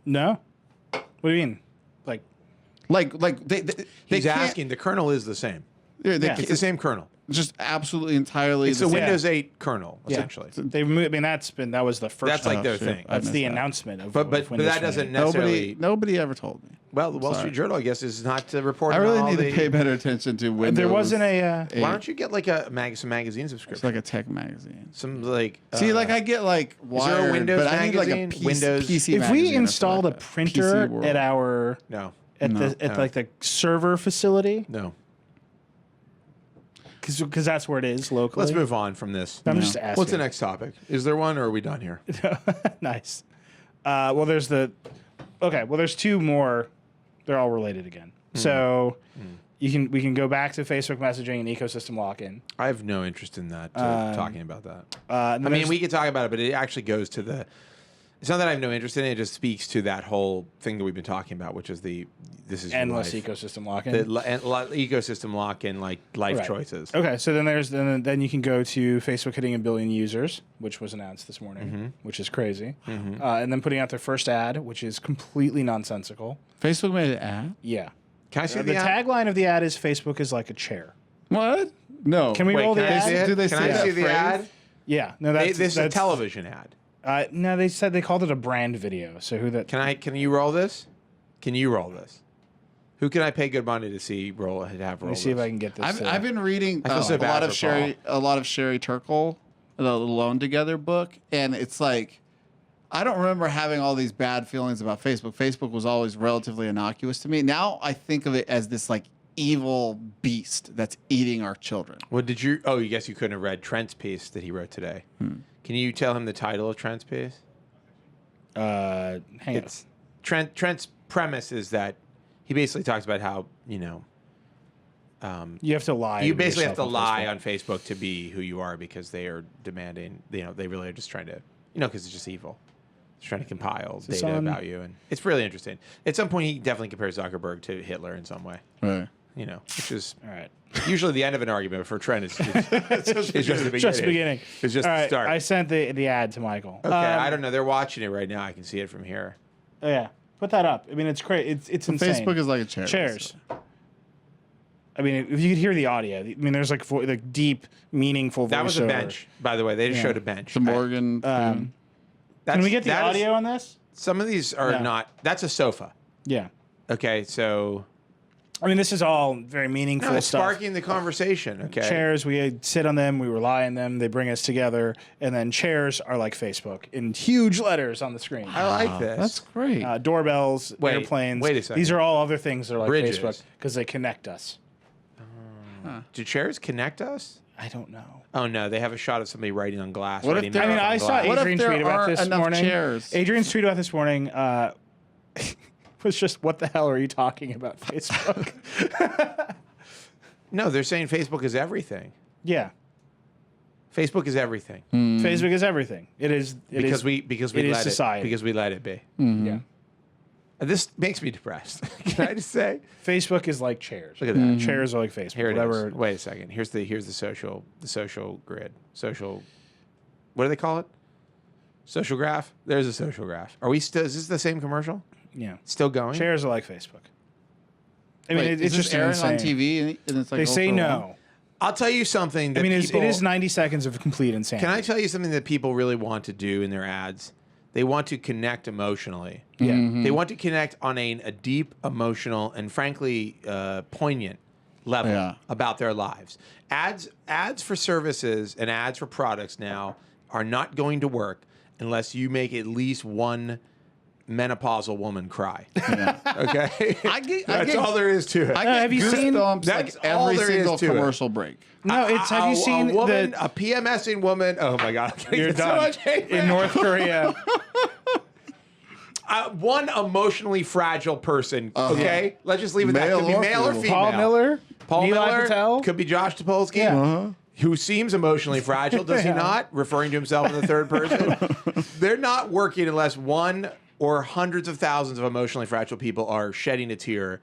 No. What do you mean? Like, Like they He's can't- asking. The kernel is the same. They Yeah. can't- It's the same kernel. just absolutely entirely. It's the a same. Windows 8 kernel, yeah. essentially. They've moved. I mean, that was the first. That's like their shit. thing. I That's missed the that. announcement of. But of Windows that doesn't 28. necessarily. Nobody ever told me. Well, the Wall Sorry. Street Journal, I guess, is not reporting. I really all need the, to pay better attention to Windows. There wasn't a. 8. Why don't you get like some magazine It's subscription? like a tech magazine. Some like. See, like I get like there a Wired, Windows but I need like a magazine? PC, Windows- PC If magazine we or something installed like a that. printer PC World. at our No, at No. the at No. like the server facility, no. because that's where it is locally. Let's move on from this. I'm just asking. What's the next topic? Is there one, or are we done here? Nice. Well, there's there's two more. They're all related again. So we can go back to Facebook messaging and ecosystem lock-in. I have no interest in that. Talking about that. And then I mean, there's- we could talk about it, but it actually goes to the. It's not that I have no interest in it. It just speaks to that whole thing that we've been talking about, which is this is your endless life. ecosystem lock-in. Ecosystem lock-in, like life Right. choices. Okay, so then you can go to Facebook hitting 1 billion users, which was announced this morning, which is crazy, and then putting out their first ad, which is completely nonsensical. Facebook made an ad. Yeah, Can I see the the ad? tagline of the ad is "Facebook is like a chair." What? No. Can we Wait, roll can the I ad? see it? Do they Can say I that see the phrase? ad? Yeah, no, that's This is a that's television ad. No, they said they called it a brand video. So who that? Can you roll this? Can you roll this? Who can I pay good money to see have roll Let me this? see if I can get this. I've been reading I feel so a bad lot of for Sherry Turkle, the Alone Together book, and it's like I don't remember having all these bad feelings about Facebook. Facebook was always relatively innocuous to me. Now I think of it as this like evil beast that's eating our children. Well, did you? Oh, you guess you couldn't have read Trent's piece that he wrote today. Can you tell him the title of Trent's piece? hang on. It's Trent's premise is that he basically talks about how You have to lie. you to be basically have to yourself lie Facebook. on Facebook to be who you are because they are demanding. They really are just trying to, because it's just evil. It's trying to compile this data on? about you, and it's really interesting. At some point, he definitely compares Zuckerberg to Hitler in some way. Right. Which is All right. usually the end of an argument. But for Trent, it's just the beginning. Just the beginning. It's just All the right, start. I sent the ad to Michael. Okay, I don't know. They're watching it right now. I can see it from here. Oh, yeah, put that up. I mean, it's crazy. It's insane. Facebook is like a chair. chairs. I mean, if you could hear the audio, I mean, there's like deep, meaningful. That was a voiceover. bench, by the way. They just Yeah. showed a bench. The Morgan. Can That's- we get the that is- audio on this? some of these are No. not. That's a sofa. Yeah. Okay, so I mean, this is all very meaningful it's stuff. sparking the conversation. Okay, Chairs, we sit on them, we rely on them, they bring us together, and then chairs are like Facebook in huge letters on the screen. I like this. That's great. Doorbells, Wait, airplanes. wait a second. These are all other things that are like Bridges. Facebook because they connect us. Do chairs connect us? I don't know. Oh no, they have a shot of somebody writing on glass. What if writing there- I mean, notes on I saw glass. What if Adrian's there tweet about aren't this enough morning. chairs? Adrian's tweet about this morning was just, "What the hell are you talking about, Facebook?" No, they're saying Facebook is everything. Yeah, Facebook is everything Facebook is everything. It is because we it is let society. it because we let it be. Yeah, This makes me depressed. Can I just say? Facebook is like chairs. Look at that. Chairs are like Facebook. Here it Whatever. is. Wait a second. Here's the social grid. Social. What do they call it? Social graph. There's a social graph. Are we still? Is this the same commercial? Yeah, Still going? chairs are like Facebook. I mean, Wait, it's is this just airing insane. on TV and it's like They say ultra no. long? I'll tell you something. That I mean, people, it is 90 seconds of complete insanity. Can I tell you something that people really want to do in their ads? They want to connect emotionally. Yeah. They want to connect on a deep, emotional, and frankly poignant level about their lives. Ads for services and ads for products now are not going to work unless you make at least one menopausal woman cry. Okay? That's all there is to it. Have you seen like That's all every there is single to it. commercial break? No, it's have you seen a PMSing woman? Oh my god! You're So done much hate in mail. North Korea. One emotionally fragile person. Okay, let's just leave it that. Male Could be or male or female. female. Paul Miller, Paul Neil Miller Patel. could be Josh Topolsky. Yeah. Who seems emotionally fragile, does he not? Referring to himself in the third person. They're not working unless one or hundreds of thousands of emotionally fragile people are shedding a tear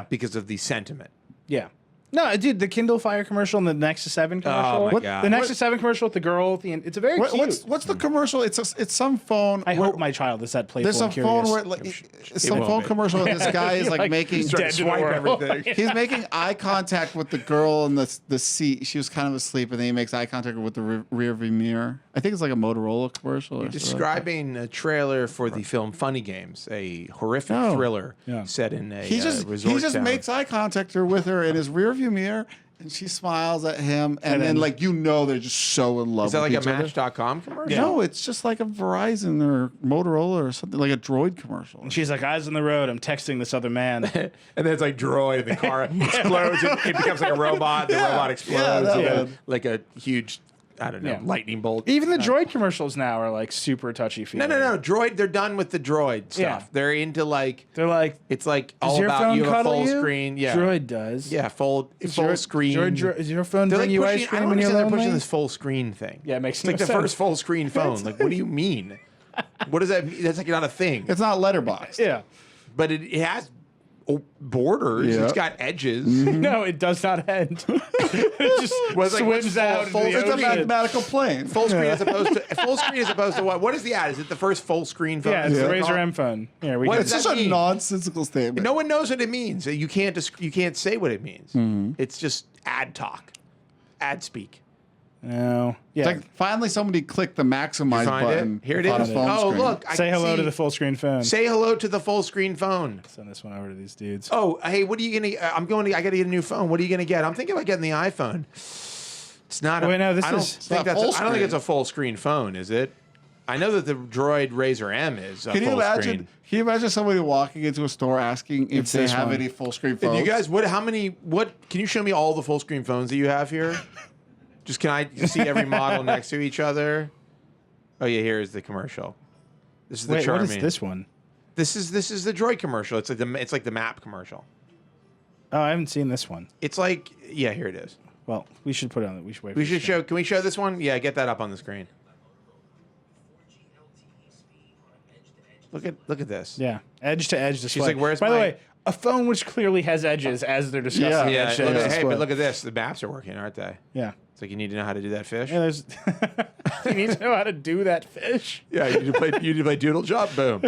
because of the sentiment. Yeah. No, dude, the Kindle Fire commercial and the Nexus 7 commercial. Oh, my God. The Nexus 7 commercial with the girl at the end. It's a very cute. What's the commercial? It's some phone. I hope my child is that playful There's some and curious. phone where some won't phone be. commercial. And this guy is like making He's trying to swipe everything. He's making eye contact with the girl in the seat. She was kind of asleep, and then he makes eye contact with the rear view mirror. I think it's like a Motorola commercial. Or Describing a trailer for the film Funny Games, a horrific thriller set in a resort he just town. makes eye contact with her in his rear view mirror, and she smiles at him, and then like they're just so in love. Is that with like a each other. Match.com commercial? No, it's just like a Verizon or Motorola or something, like a Droid commercial. And she's like, eyes on the road. I'm texting this other man. And then it's like droid, and the car explodes. It becomes like a robot. The robot explodes. Like a huge, I don't know, lightning bolt. Even the Droid commercials now are like super touchy-feely. No. Droid, they're done with the droid stuff. Yeah. They're into like, They're like, it's like does all your about phone you have a cuddle full you? screen. Yeah. Droid does. Yeah, full screen. Does your phone They're bring like you pushing, ice I cream don't when you're understand they're lonely? pushing this full screen thing. Yeah, it makes It's like no the sense. first full screen phone. Like, what do you mean? What does that mean? That's like not a thing. It's not letterboxed. Yeah. But it has borders. Yeah. It's got edges. No, it does not end. it just Well, it's like, what's swims out into full- the it's It's a ocean. mathematical plane. Full screen as opposed to what? What is the ad? Is it the first full screen phone? Yeah, it's the Razr M phone. Yeah, we What did. does It's that just a mean? nonsensical statement. No one knows what it means. You can't say what it means. It's just ad talk, ad speak. No. Yeah. It's like finally somebody clicked the maximize Find button. it? Here it on is. a phone Oh, screen. look. I Say can hello see- to the full screen phone. Say hello to the full screen phone. Send this one over to these dudes. Oh, hey, what are you gonna? I got to get a new phone. What are you gonna get? I'm thinking about getting the iPhone. It's not. Wait, no, this I don't is- think not that's. full I don't think screen. it's a full screen phone, is it? I know that the Droid Razr M is a Can you full imagine? screen. Can you imagine somebody walking into a store asking if It's they this have one. any full screen And phones? you guys, what? Can you show me all the full screen phones that you have here? Just can I see every model next to each other? Oh yeah, here is the commercial. This is the Wait, Charming. what is this one? This is the Droid commercial. It's like the map commercial. Oh, I haven't seen this one. It's like here it is. Well, we should put it on. We should wait. We for should the show. Can we show this one? Yeah, get that up on the screen. Look at this. Yeah, edge to edge display. like, "Where's By the my-" way, a phone which clearly has edges as they're discussing. Yeah. edge to edge Hey, display. but look at this. The maps are working, aren't they? Yeah. It's like you need to know how to do that fish. Yeah, there's. you need to know how to do that fish. Yeah, you need to play Doodle Jump. Boom.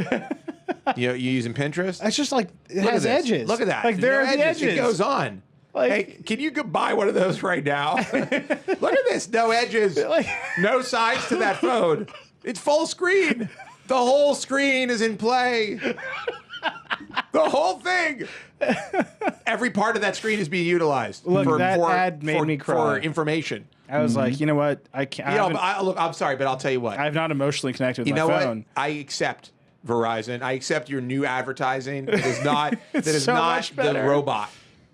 You using Pinterest? It's just like it Look at has this. edges. Look at that. Like there No are the edges. It goes on. Like- hey, can you go buy one of those right now? Look at this. No edges. Like- No sides to that phone. It's full screen. The whole screen is in play. The whole thing. Every part of that screen is being utilized. Look, that ad made me cry. For information. I was like, you know what? I can't. Look, I'm sorry, but I'll tell you what. I've not emotionally connected with You my know phone. what? I accept Verizon. I accept your new advertising. That is not so much the better. robot.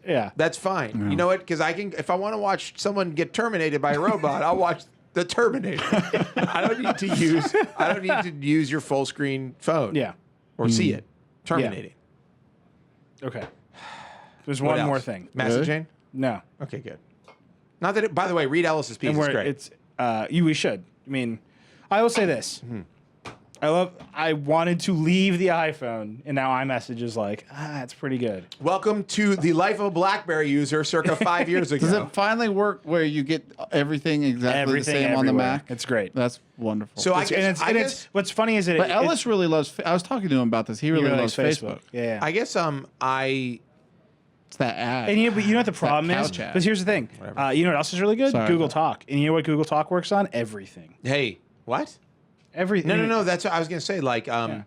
Yeah. That's fine. You know what? Because if I want to watch someone get terminated by a robot, I'll watch the Terminator. I don't need to use your full screen phone. Yeah. Or see it terminating. Okay. There's What one else? more thing. Messaging. No. Okay, good. Not that. By the way, Reed Ellis's piece And is where great. it's we should. I mean, I will say this. Mm-hmm. I wanted to leave the iPhone, and now iMessage is like, it's pretty good. Welcome to the life of a BlackBerry user, circa 5 years ago. Does it finally work where you get everything exactly the same on the everywhere. Mac? It's great. That's wonderful. So I And guess what's funny is that but Ellis really loves. I was talking to him about this. He really loves Facebook. Yeah. I guess It's that ad. And you know what the problem is? couch ad. Because here's the thing. You know what else is really good? Sorry. Google Talk. And you know what Google Talk works on? Everything. hey, what? Everything. No. That's what I was gonna say. Like, Like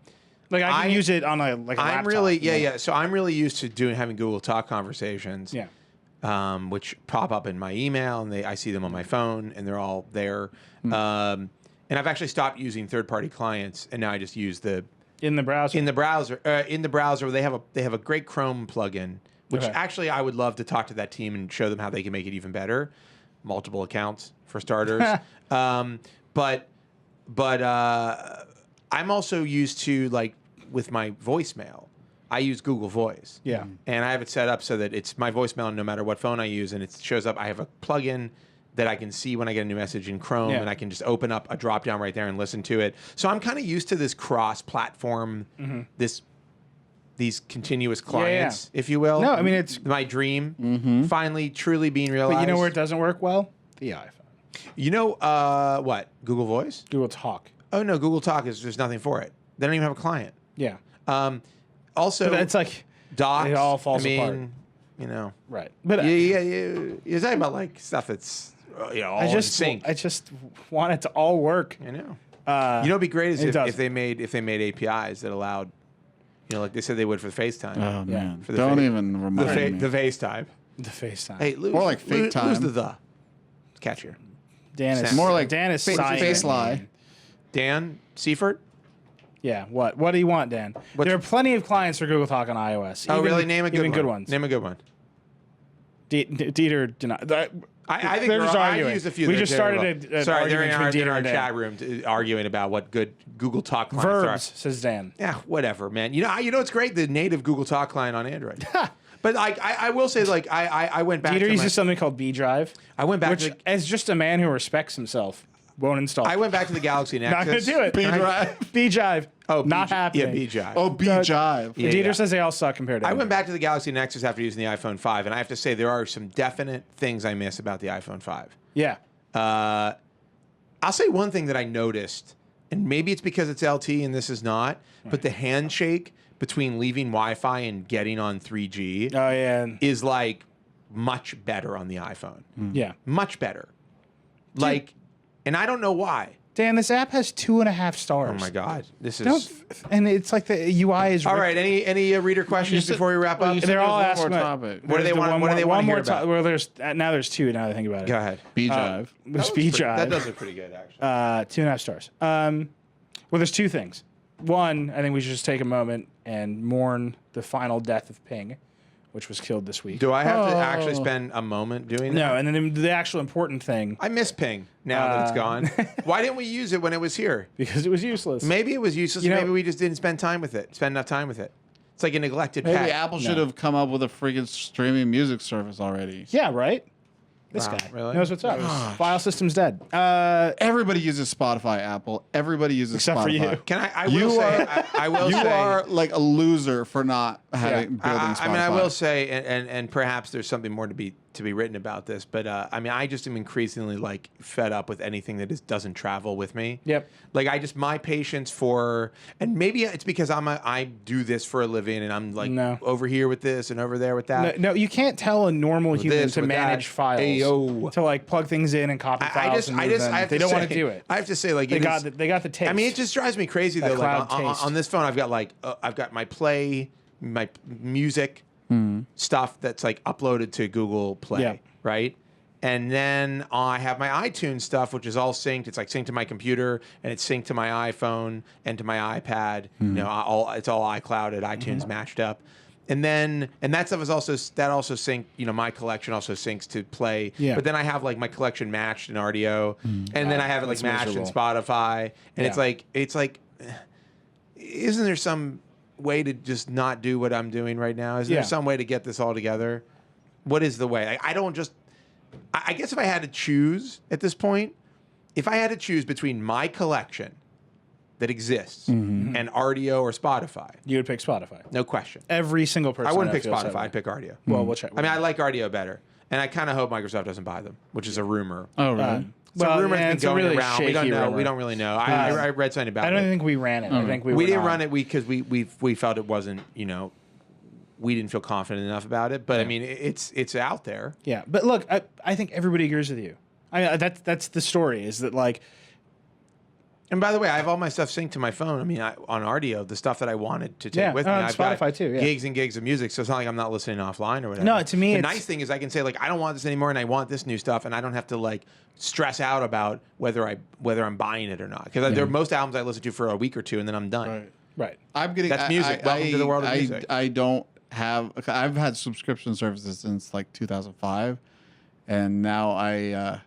I can use it on a laptop. I'm really So I'm really used to having Google Talk conversations. Yeah. which pop up in my email, and I see them on my phone, and they're all there. And I've actually stopped using third-party clients, and now I just use in the browser. in the browser. They have a great Chrome plugin, which Okay. actually I would love to talk to that team and show them how they can make it even better. Multiple accounts for starters, but I'm also used to, like, with my voicemail, I use Google Voice. Yeah. And I have it set up so that it's my voicemail no matter what phone I use, and it shows up. I have a plugin that I can see when I get a new message in Chrome, Yeah. and I can just open up a drop down right there and listen to it. So I'm kind of used to this cross-platform, these continuous clients, if you will. No, I mean, it's- my dream finally truly being realized. But you know where it doesn't work well? The iPhone. You know what? Google Voice? Google Talk. Oh no, Google Talk there's nothing for it. They don't even have a client. Yeah. Also, But it's like Docs. it all falls I mean, apart. You know, Right. But you're talking about like stuff that's all in sync. I just want it to all work. I know. Uh, It'd be great is it if doesn't. they made APIs that allowed, like they said they would for FaceTime. Oh man, For the don't fa- even remind me. the FaceTime. the FaceTime. Hey, lose, More like lose FaceTime. the. It's catchier. Dan is More like Dan is face silent. lie. Dan Seifert. Yeah. What? What do you want, Dan? What's- There are plenty of clients for Google Talk on iOS. Oh, even- really? Name a good even one. good ones. Name a good one. Dieter denied. I think they're just I've arguing. used a few. We that just are started terrible. an Sorry, they're argument in between our Dieter and Dan. chat room arguing about what good Google Talk clients Verbs, are. says Dan. Yeah, whatever, man. You know, it's great, the native Google Talk client on Android. But like, I will say, like, I went back. Dieter to uses something called B Drive. I went back which, to. as just a man who respects himself, won't install. I went back to the Galaxy Nexus. Not gonna do it. B-Drive. B Drive. Oh, not happening. Yeah, B-Jive. Oh, B-Jive. Yeah, Dieter yeah. says they all suck compared to. I him. went back to the Galaxy Nexus after using the iPhone 5, and I have to say there are some definite things I miss about the iPhone 5. Yeah. I'll say one thing that I noticed, and maybe it's because it's LT and this is not, but the handshake between leaving Wi-Fi and getting on 3G Oh yeah. is like much better on the iPhone. Yeah. Much better. Like, and I don't know why. Dan, this app has 2.5 stars. Oh my God, this Don't, is. and it's like the UI is. All right, any reader questions before we wrap up? They're all There's asking. one more about- topic. What do they want? What do they want to hear about? Well, there's now there's two. Now that I think about it. Go ahead. B-Jive. There's B That Drive. does look pretty good, actually. 2.5 stars. Well, there's two things. One, I think we should just take a moment and mourn the final death of Ping, which was killed this week. Do I have to actually Oh. spend a moment doing that? No, and then the actual important thing, I miss Ping now that it's gone. Why didn't we use it when it was here? because it was useless. Maybe it was useless. You know- Maybe we just didn't spend enough time with it. It's like a neglected Maybe pet. Apple should have come up with a freaking streaming music service already. Yeah, right? This Wow, guy really? knows what's up. File system's dead. Everybody uses Spotify, Apple. Everybody uses Except for Spotify. you. Can I? I You will say. are- I will You say. are like a loser for not having building Spotify. I mean, I will say, and perhaps there's something more to be written about this, but I mean, I just am increasingly like fed up with anything that doesn't travel with me. Yep. Like my patience for, and maybe it's because I do this for a living, and I'm like No. over here with this and over there with that. No, you can't tell a normal human this, to with manage that. files, Ayo. to like plug things in and copy files. I have they to don't want say- to do it. I have to say, like, They it got is- they got the taste. I mean, it just drives me crazy That though. Like cloud taste. on this phone, I've got my Play, my music stuff that's like uploaded to Google Play, Yeah. right? And then I have my iTunes stuff, which is all synced. It's like synced to my computer, and it's synced to my iPhone and to my iPad. You know, it's all iCloud at iTunes matched up. And that stuff is also synced. You know, my collection also syncs to Play. Yeah. But then I have like my collection matched in RDO, and then I have it like That's matched in miserable. Spotify. And Yeah. it's like, isn't there some way to just not do what I'm doing right now? Is there Yeah. some way to get this all together? What is the way? I don't just. I guess if I had to choose at this point, if I had to choose between my collection that exists and RDO or Spotify, you would pick Spotify. no question. Every single person. I wouldn't pick feels that Spotify. way. I'd pick RDO. Well, we'll check. I mean, I like RDO better, and I kind of hope Microsoft doesn't buy them, which is a rumor. Oh, really? It's a rumor that's it's been a going really around. We don't shaky know. rumor. We don't really know. I read something about I it. don't think we ran it. I think we We were didn't not. run it because we felt it wasn't, you know, we didn't feel confident enough about it. But I mean, it's out there. Yeah, but look, I think everybody agrees with you. That's the story. Is that like And by the way, I have all my stuff synced to my phone. I mean, on Rdio, the stuff that I wanted to take Yeah, with me. on I've Spotify got too, yeah. gigs and gigs of music, so it's not like I'm not listening offline or whatever. No, to me, the it's- nice thing is I can say like I don't want this anymore, and I want this new stuff, and I don't have to like stress out about whether I'm buying it or not. Because there are most albums I listen to for a week or two, and then I'm done. Right. I'm getting That's music. Welcome to the world of music. I don't have. I've had subscription services since like 2005, and now I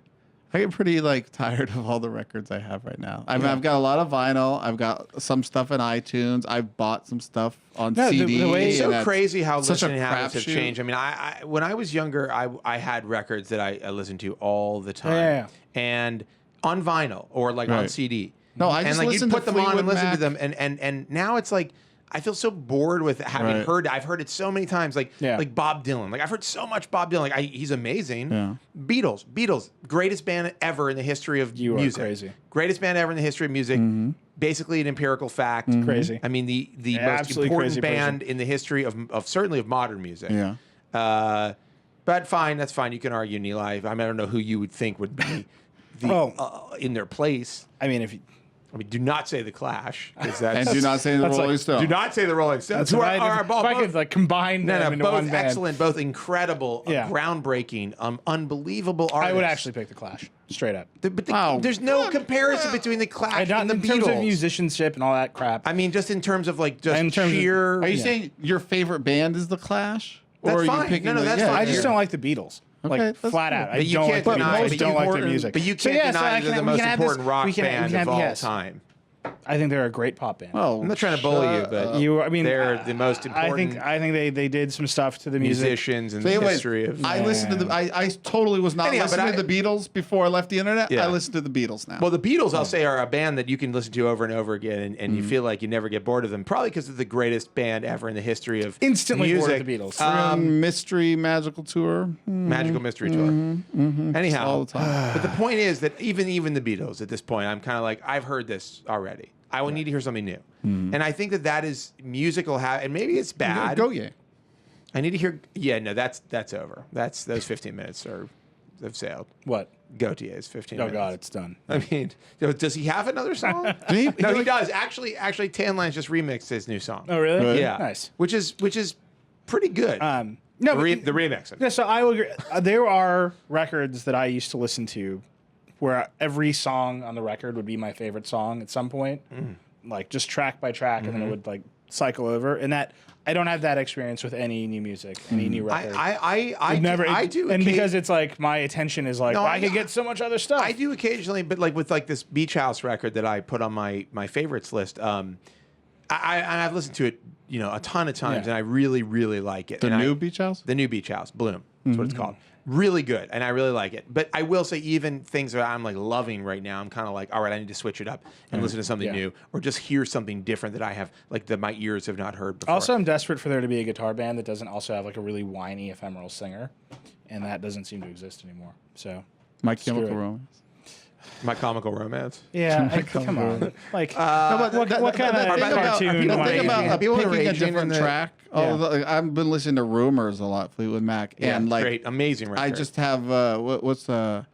get pretty like tired of all the records I have right now. I mean, I've got a lot of vinyl. I've got some stuff in iTunes. I've bought some stuff on CD. the way- It's and so that's crazy how such a listening habits have crapshoot. changed. I mean, I when I was younger, I had records that I listened to all the time, Yeah. and on vinyl or like on Right. CD. No, I and just like you'd listened to put them on and Fleetwood listen to Mac. them, and now it's like I feel so bored with having Right. heard. I've heard it so many times, like Bob Dylan. Like I've heard so much Bob Dylan. Like he's amazing. Yeah. Beatles, greatest band ever in the history of You are music. crazy. Greatest band ever in the history of music. Basically an empirical fact. Crazy. I mean, the most Absolutely important crazy band in the history of certainly of modern music. Yeah. But fine, that's fine. You can argue Neil. I don't know who you would think would be in their place. I mean, if you, I mean, do not say the Clash. 'Cause that's, And do not say the That's Rolling like- Stones. do not say the Rolling Stones. that's Who if are, I, are if both, I could like combine them into both one band, excellent, both incredible, Yeah. groundbreaking, unbelievable artists. I would actually pick the Clash straight up. But Wow. there's no comparison between the Clash Not and the in Beatles. terms of musicianship and all that crap. I mean, just in terms of like just In terms of- sheer. Are you saying your favorite band is the Clash? That's or are fine. you picking No, like, that's yeah, fine. I just Yeah. don't like the Beatles. Okay, Like that's flat cool. out, I But you don't can't like the deny- Beatles. but Don't you like their important- music. But you So, can't yeah, so deny I they're the can- we most can have this- important rock we can- band we can of have- all yes. time. I think they're a great pop band. Oh, I'm not trying to bully you, but I mean, they're the most important I think they did some stuff to the music. musicians in So the anyways, history of. I listened to the. I totally was not Anyhow, but listening to the Beatles before I left the internet. Yeah. I listen to the Beatles now. Well, the Beatles, I'll say, are a band that you can listen to over and over again, and you feel like you never get bored of them. Probably because they're the greatest band ever in the history of Instantly music. bored of the Beatles. Mystery Magical Tour. Magical Mystery Tour. Anyhow, All the time. but the point is that even the Beatles at this point, I'm kind of like, I've heard this already. I will need to hear something new. And I think that is musical, and maybe it's bad. Go yeah. I need to hear. Yeah, no, that's over. Those 15 minutes have sailed. What? Gautier's 15 Oh minutes. God, it's done. I mean, does he have another song? No, he does. Actually, Tan Lines just remixed his new song. Oh really? Really? Yeah, Nice. Which is pretty good. No, the remix. Yeah, so I will agree. There are records that I used to listen to where every song on the record would be my favorite song at some point, like just track by track, and then it would like cycle over. And that I don't have that experience with any new music, any new record. I Never. I do, and occa- because it's like my attention is like No, I I- could get so much other stuff. I do occasionally, but like with like this Beach House record that I put on my favorites list. I've listened to it, a ton of times, Yeah. and I really, really like it. The And new Beach House. The new Beach House, Bloom. That's what it's called. Really good, and I really like it. But I will say, even things that I'm like loving right now, I'm kind of like, all right, I need to switch it up and listen to something Yeah. new, or just hear something different that I have, like that my ears have not heard before. Also, I'm desperate for there to be a guitar band that doesn't also have like a really whiny, ephemeral singer, and that doesn't seem to exist anymore. So, My Screw Chemical it. Romance. My Comical Romance. yeah, come on, like but what kind of the thing about- cartoon? The people am I thing raging? using? about People picking a raging in different the- track. I've been listening to Rumors a lot, Fleetwood Mac, Yeah, and like great, amazing record. I just have what's Have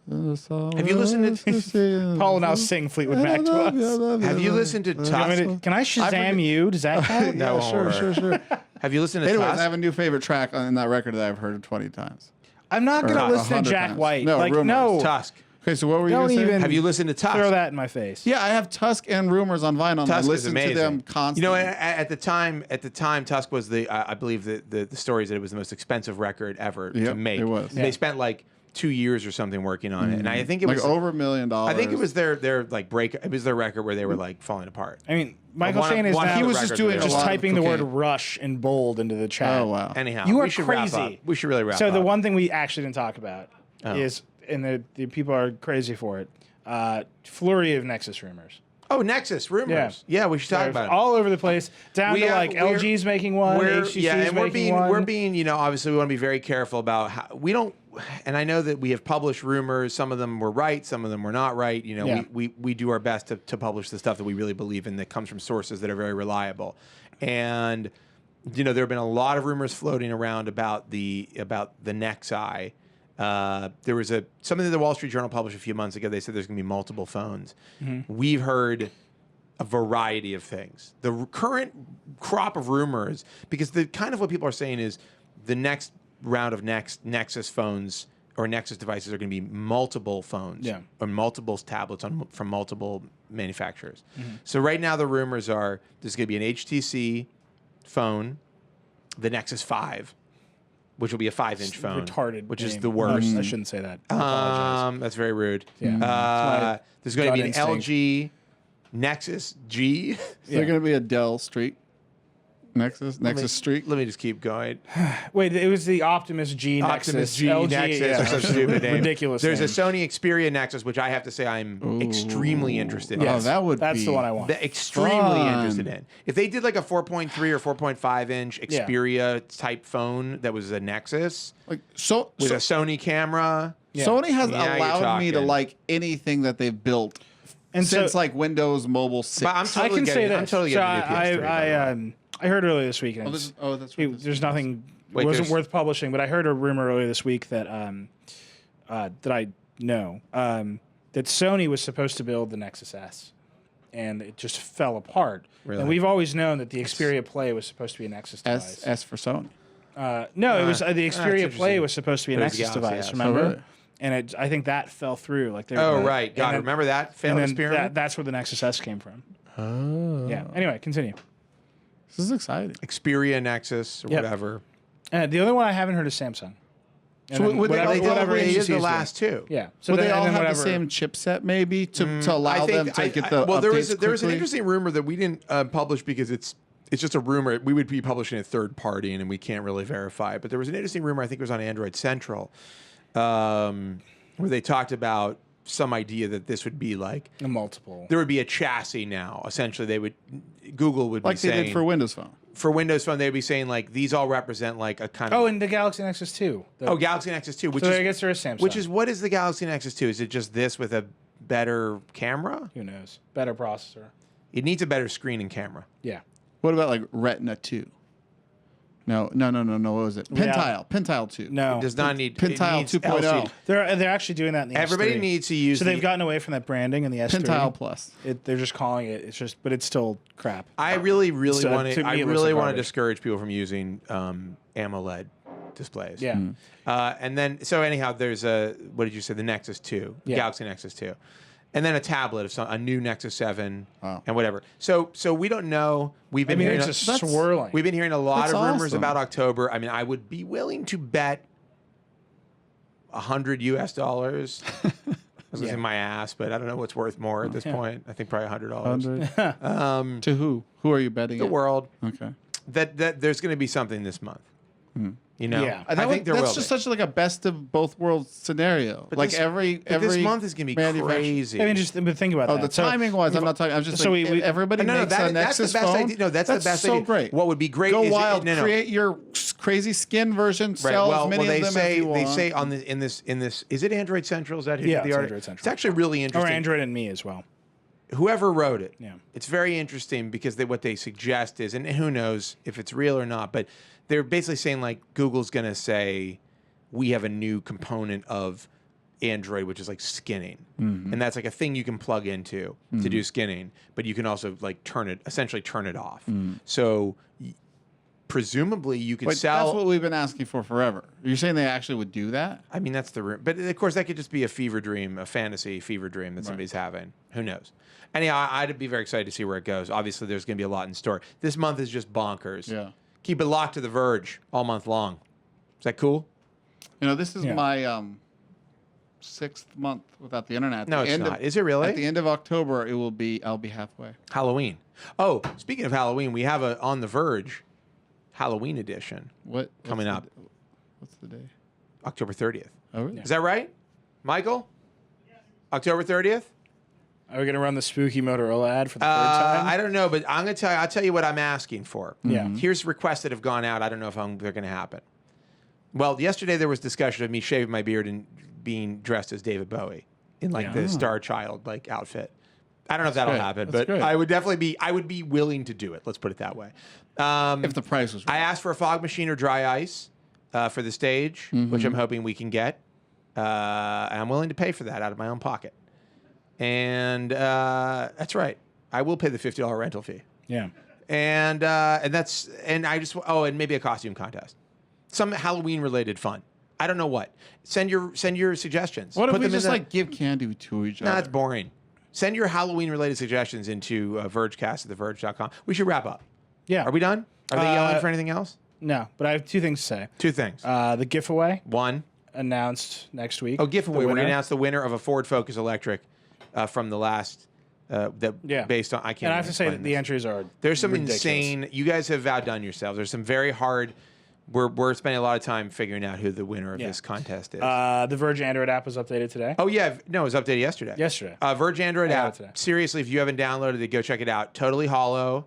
you listened to? Paul will now sing Fleetwood Mac to us. Have you listened to Tusk? Can I Shazam you? Does that count? No, sure. Have you listened to Anyways, Tusk? I have a new favorite track on that record that I've heard 20 times. I'm not gonna Or listen to 100 Jack times. White. No, like Rumors. no, Tusk. Okay, so what were you Don't going to say? even- Have you listened to Tusk? throw that in my face. Yeah, I have Tusk and Rumors on vinyl. and I Tusk is listen amazing. to them constantly. At the time, Tusk was I believe the stories that it was the most expensive record ever to Yep, make. it was. They spent like 2 years or something working on it, and I think it like was over $1 million. I think it was their like break. It was their record where they were like falling apart. I mean, Michael One of- Shane is one of now the was just records doing where they just were- lot of typing the word cocaine. "rush" in bold into the chat. Oh wow. Anyhow, You are we should wrap crazy. up. We should really wrap So up. the one thing we actually didn't talk about is, and the people are crazy for it, flurry of Nexus rumors. Oh, Nexus rumors. Yeah, we should talk They're about it. all over the place, down to like we're- LG's making one, HTC's and making one. we're being, obviously we want to be very careful about how we don't. And I know that we have published rumors. Some of them were right, some of them were not right. Yeah. We do our best to publish the stuff that we really believe in that comes from sources that are very reliable. And there have been a lot of rumors floating around about the Nexi. There was something that the Wall Street Journal published a few months ago. They said there's going to be multiple phones. We've heard a variety of things. The current crop of rumors, because the kind of what people are saying is the next round of Nexus phones or Nexus devices are going to be multiple phones or multiple tablets from multiple manufacturers. So right now the rumors are there's going to be an HTC phone, the Nexus 5, which will be a 5-inch phone, Retarded. which is name. the worst. I shouldn't say that. I apologize. That's very rude. Yeah. There's going to be an gut instinct. LG Nexus G. Is there going to be a Dell Street? Nexus Street? Let me just keep going. Wait, it was the Optimus G Optimus Nexus. G LG, Nexus yeah. or some stupid name. Ridiculous. There's name. a Sony Xperia Nexus, which I have to say I'm extremely interested in. Oh, That's the one I want. Extremely fun. interested in. If they did like a 4.3 or 4.5 inch Xperia type phone that was a Nexus Like with a Sony camera. Sony has Now you're allowed me to talking. like anything that they've built And since so- like Windows Mobile 6. But I'm totally I can say getting, that. I'm totally so getting the PS3. by the way. I heard earlier this week. And that's right. there's nothing. Wait, It wasn't there's- worth publishing, but I heard a rumor earlier this week that that I know that Sony was supposed to build the Nexus S, and it just fell apart. Really? And we've always known that the Xperia Play was supposed to be a Nexus device. S for Sony. No, it was the Xperia Play interesting. was supposed to be a There's Nexus Galaxy device. S. Remember? Oh, really? And I think that fell through. Like they Oh, were- right. and God, then- remember that failed and then experiment? that's where the Nexus S came from. Oh. Yeah. Anyway, continue. This is exciting. Xperia Nexus or Yep. whatever. The other one I haven't heard is Samsung. And So then would they all- whatever They did HTC the is last doing. two. Yeah. So Would they then- all and have then the whatever- same chipset maybe to allow them to get the well, updates there was an quickly? interesting rumor that we didn't publish because it's just a rumor. We would be publishing a third party, and we can't really verify it. But there was an interesting rumor. I think it was on Android Central, where they talked about some idea that this would be like A multiple. there would be a chassis now. Essentially, Google would like be they saying did for Windows Phone. for Windows Phone, they'd be saying like these all represent like a kind of Oh, and the Galaxy Nexus 2. Galaxy Nexus 2, which So I is guess there is Samsung. what is the Galaxy Nexus 2? Is it just this with a better camera? Who knows? Better processor. It needs a better screen and camera. Yeah. What about like Retina 2? No. What was it? Pentile 2. No. It does not need Pentile it needs 2.0. LCD. They're actually doing that in the Everybody S3. needs to use. So they've gotten away from that branding in the S3. Pentile Plus. They're just calling it. It's just, but it's still crap. I really So, want to to. me, I it looks really like want to garbage. discourage people from using AMOLED displays. Yeah. And then, so anyhow, there's what did you say? The Nexus 2, Yeah. Galaxy Nexus 2, and then a tablet of a new Nexus 7, Wow. and whatever. So we don't know. We've been hearing. it's just swirling. We've been hearing a lot That's of rumors awesome. about October. I mean, I would be willing to bet $100 US. I was gonna say my ass, but I don't know what's worth more at this point. I think probably $100. To who? Who are you betting The it? world Okay. that there's going to be something this month. You know, Yeah. I think there will. That's just such like a best of both worlds scenario. But like this- every this month is going to be manufacturer- crazy. I mean, but think about Oh, that. the So timing wise, I'm not talking. I'm just so like we- everybody No, makes a that's Nexus the best phone. idea. No, that's the best so idea. great. What would be great Go is wild, no. create your crazy skin version. Sell as many they of them say as you want. they say on the in this is it Android Central? Is that who Yeah, did the it's art? Android Central. It's actually really Or interesting. Android and me as well. Whoever wrote it, Yeah. it's very interesting because what they suggest is, and who knows if it's real or not, but they're basically saying like Google's going to say we have a new component of Android, which is like skinning, and that's like a thing you can plug into to do skinning, but you can also like essentially turn it off. So presumably you could Wait, sell. that's what we've been asking for forever. You're saying they actually would do that? I mean, that's the room. But of course, that could just be a fever dream, a fantasy fever dream that somebody's having. Who knows? Anyhow, I'd be very excited to see where it goes. Obviously, there's going to be a lot in store. This month is just bonkers. Yeah. Keep it locked to the Verge all month long. Is that cool? You know, this is Yeah. my 6th month without the internet. At No, the it's end not. Of, Is it really? At the end of October, I'll be halfway. Halloween. Oh, speaking of Halloween, we have a On the Verge Halloween edition What's coming the up d- What's the day? October 30th. Oh, really? Is that right, Michael? October 30th? Are we going to run the spooky Motorola ad for the third time? I don't know, but I'm going to tell you. I'll tell you what I'm asking for. Yeah. Here's requests that have gone out. I don't know if they're going to happen. Well, yesterday there was discussion of me shaving my beard and being dressed as David Bowie in like the Star Child like outfit. I don't know if that'll great. happen, That's but great. I would be willing to do it. Let's put it that way. If the price was I right. asked for a fog machine or dry ice for the stage, which I'm hoping we can get. And I'm willing to pay for that out of my own pocket. And that's right. I will pay the $50 rental fee. Yeah. And maybe a costume contest, some Halloween related fun. I don't know what. Send your suggestions. What if Put we them in just like give candy to each other? Nah, that's boring. Send your Halloween related suggestions into Vergecast at theverge.com. We should wrap up. Yeah. Are we done? Are they yelling for anything else? No, but I have two things to say. Two things. The giveaway One. announced next week. Oh, giveaway. The We're going to winner. announce the winner of a Ford Focus Electric from the last. Based on I can't. And I have to say that explain the this. entries are There's some ridiculous. insane. You guys have outdone yourselves. There's some very hard. We're spending a lot of time figuring out who the winner of this contest is. The Verge Android app was updated today. Oh yeah, no, it was updated yesterday. Yesterday. Verge Android I got app. it today. Seriously, if you haven't downloaded it, go check it out. Totally Holo,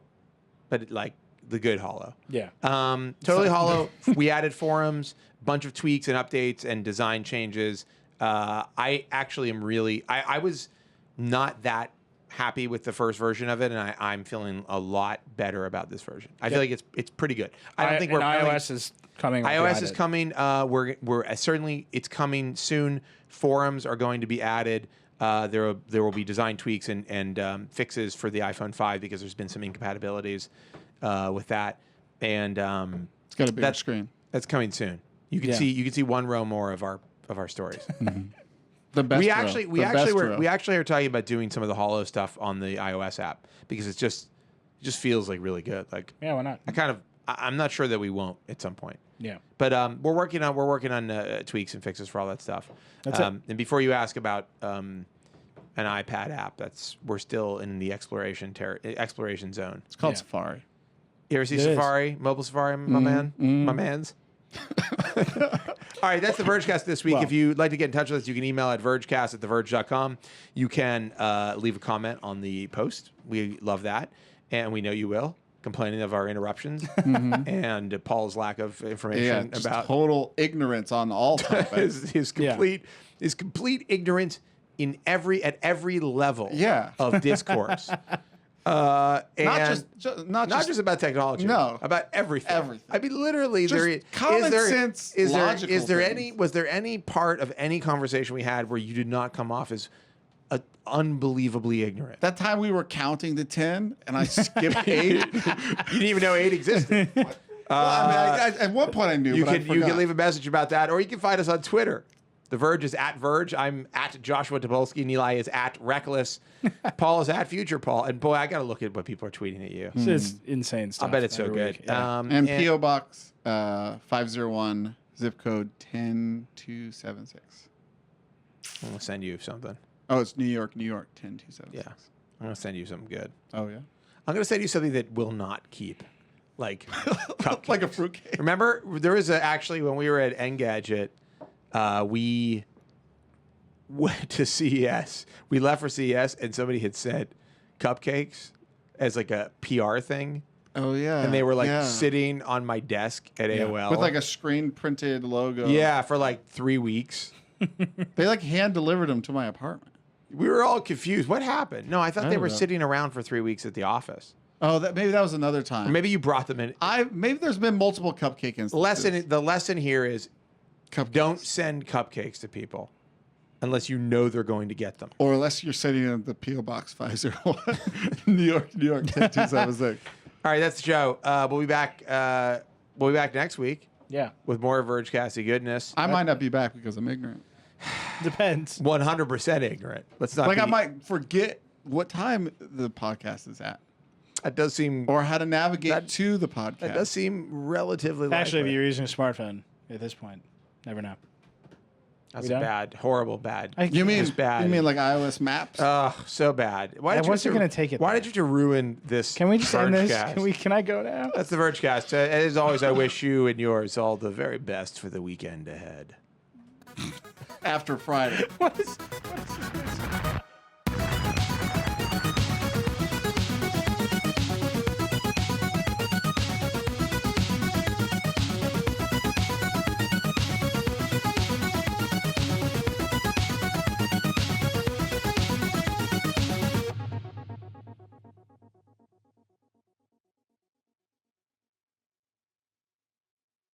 but like the good Holo. Yeah. Totally Holo. We added forums, bunch of tweaks and updates and design changes. I actually am really. I was not that happy with the first version of it, and I'm feeling a lot better about this version. I feel like it's pretty good. I don't think we're iOS is coming. iOS is coming. We're certainly it's coming soon. Forums are going to be added. There will be design tweaks and fixes for the iPhone 5 because there's been some incompatibilities with that, and It's got a bigger screen. that's coming soon. You can see one row more of our stories. The best. we row. actually The best row. we actually are talking about doing some of the Holo stuff on the iOS app because it just feels like really good. Like Yeah, why not? I'm not sure that we won't at some point. Yeah. But we're working on tweaks and fixes for all that stuff. That's it. And before you ask about an iPad app, we're still in the exploration zone. It's called Yeah. Safari. You ever see It is. Safari, mobile Safari, my man, my man's. All right, that's the Vergecast this week. Well. If you'd like to get in touch with us, you can email at vergecast@theverge.com. You can leave a comment on the post. We love that, and we know you will. Complaining of our interruptions and Paul's lack of Yeah, information just about total ignorance on all topics. his complete ignorance at every level Yeah. of discourse. And not not just about technology. No. about everything. Everything. I mean, literally, Just common sense, logical was there things. any part of any conversation we had where you did not come off as unbelievably ignorant? That time we were counting to 10 and I skipped 8. You didn't even know 8 existed. At one point I knew, You but I can forgot. leave a message about that, or you can find us on Twitter. The Verge is at Verge. I'm at Joshua Tobolsky. Neeli is at Reckless. Paul is at Future Paul. And boy, I got to look at what people are tweeting at you. It's insane stuff. I bet it's so every good. week. Yeah. and P.O. Box 501, zip code 10276. I'm gonna send you something. Oh, it's New York, 10276. Yeah, I'm gonna send you something good. Oh, yeah? I'm gonna send you something that will not keep, like cupcakes. Like a fruitcake. Remember, there was actually when we were at Engadget, we went to CES. We left for CES, and somebody had said cupcakes as like a PR thing, Oh, yeah. and they were like yeah. sitting on my desk at AOL with like a screen printed logo. yeah for like 3 weeks. They like hand delivered them to my apartment. We were all confused. What happened? No, I thought I they don't were know. sitting around for 3 weeks at the office. Oh, maybe that was another Or time. maybe you brought them in. Maybe there's been multiple cupcake instances. The lesson here is Cupcakes. don't send cupcakes to people unless you know they're going to get them. Or unless you're sitting in the P.O. Box 501, New York, 10276. All right, that's the show. We'll be back. We'll be back next week Yeah. with more Vergecasty goodness. I might not be back because I'm ignorant. Depends. 100% ignorant. Let's not. Like be, I might forget what time the podcast is at, That does seem. or how to navigate to the podcast. That does seem relatively. Actually, if likely. you're using a smartphone at this point, never know. That's We done? bad, horrible, bad. You mean Just bad. You mean like iOS Maps? Oh, so bad. Why I did you wasn't have gonna take it Why there. did you have to ruin this? Can we just end this? Vergecast? Can I go now? That's the Vergecast. As always, I wish you and yours all the very best for the weekend ahead. After Friday. What is?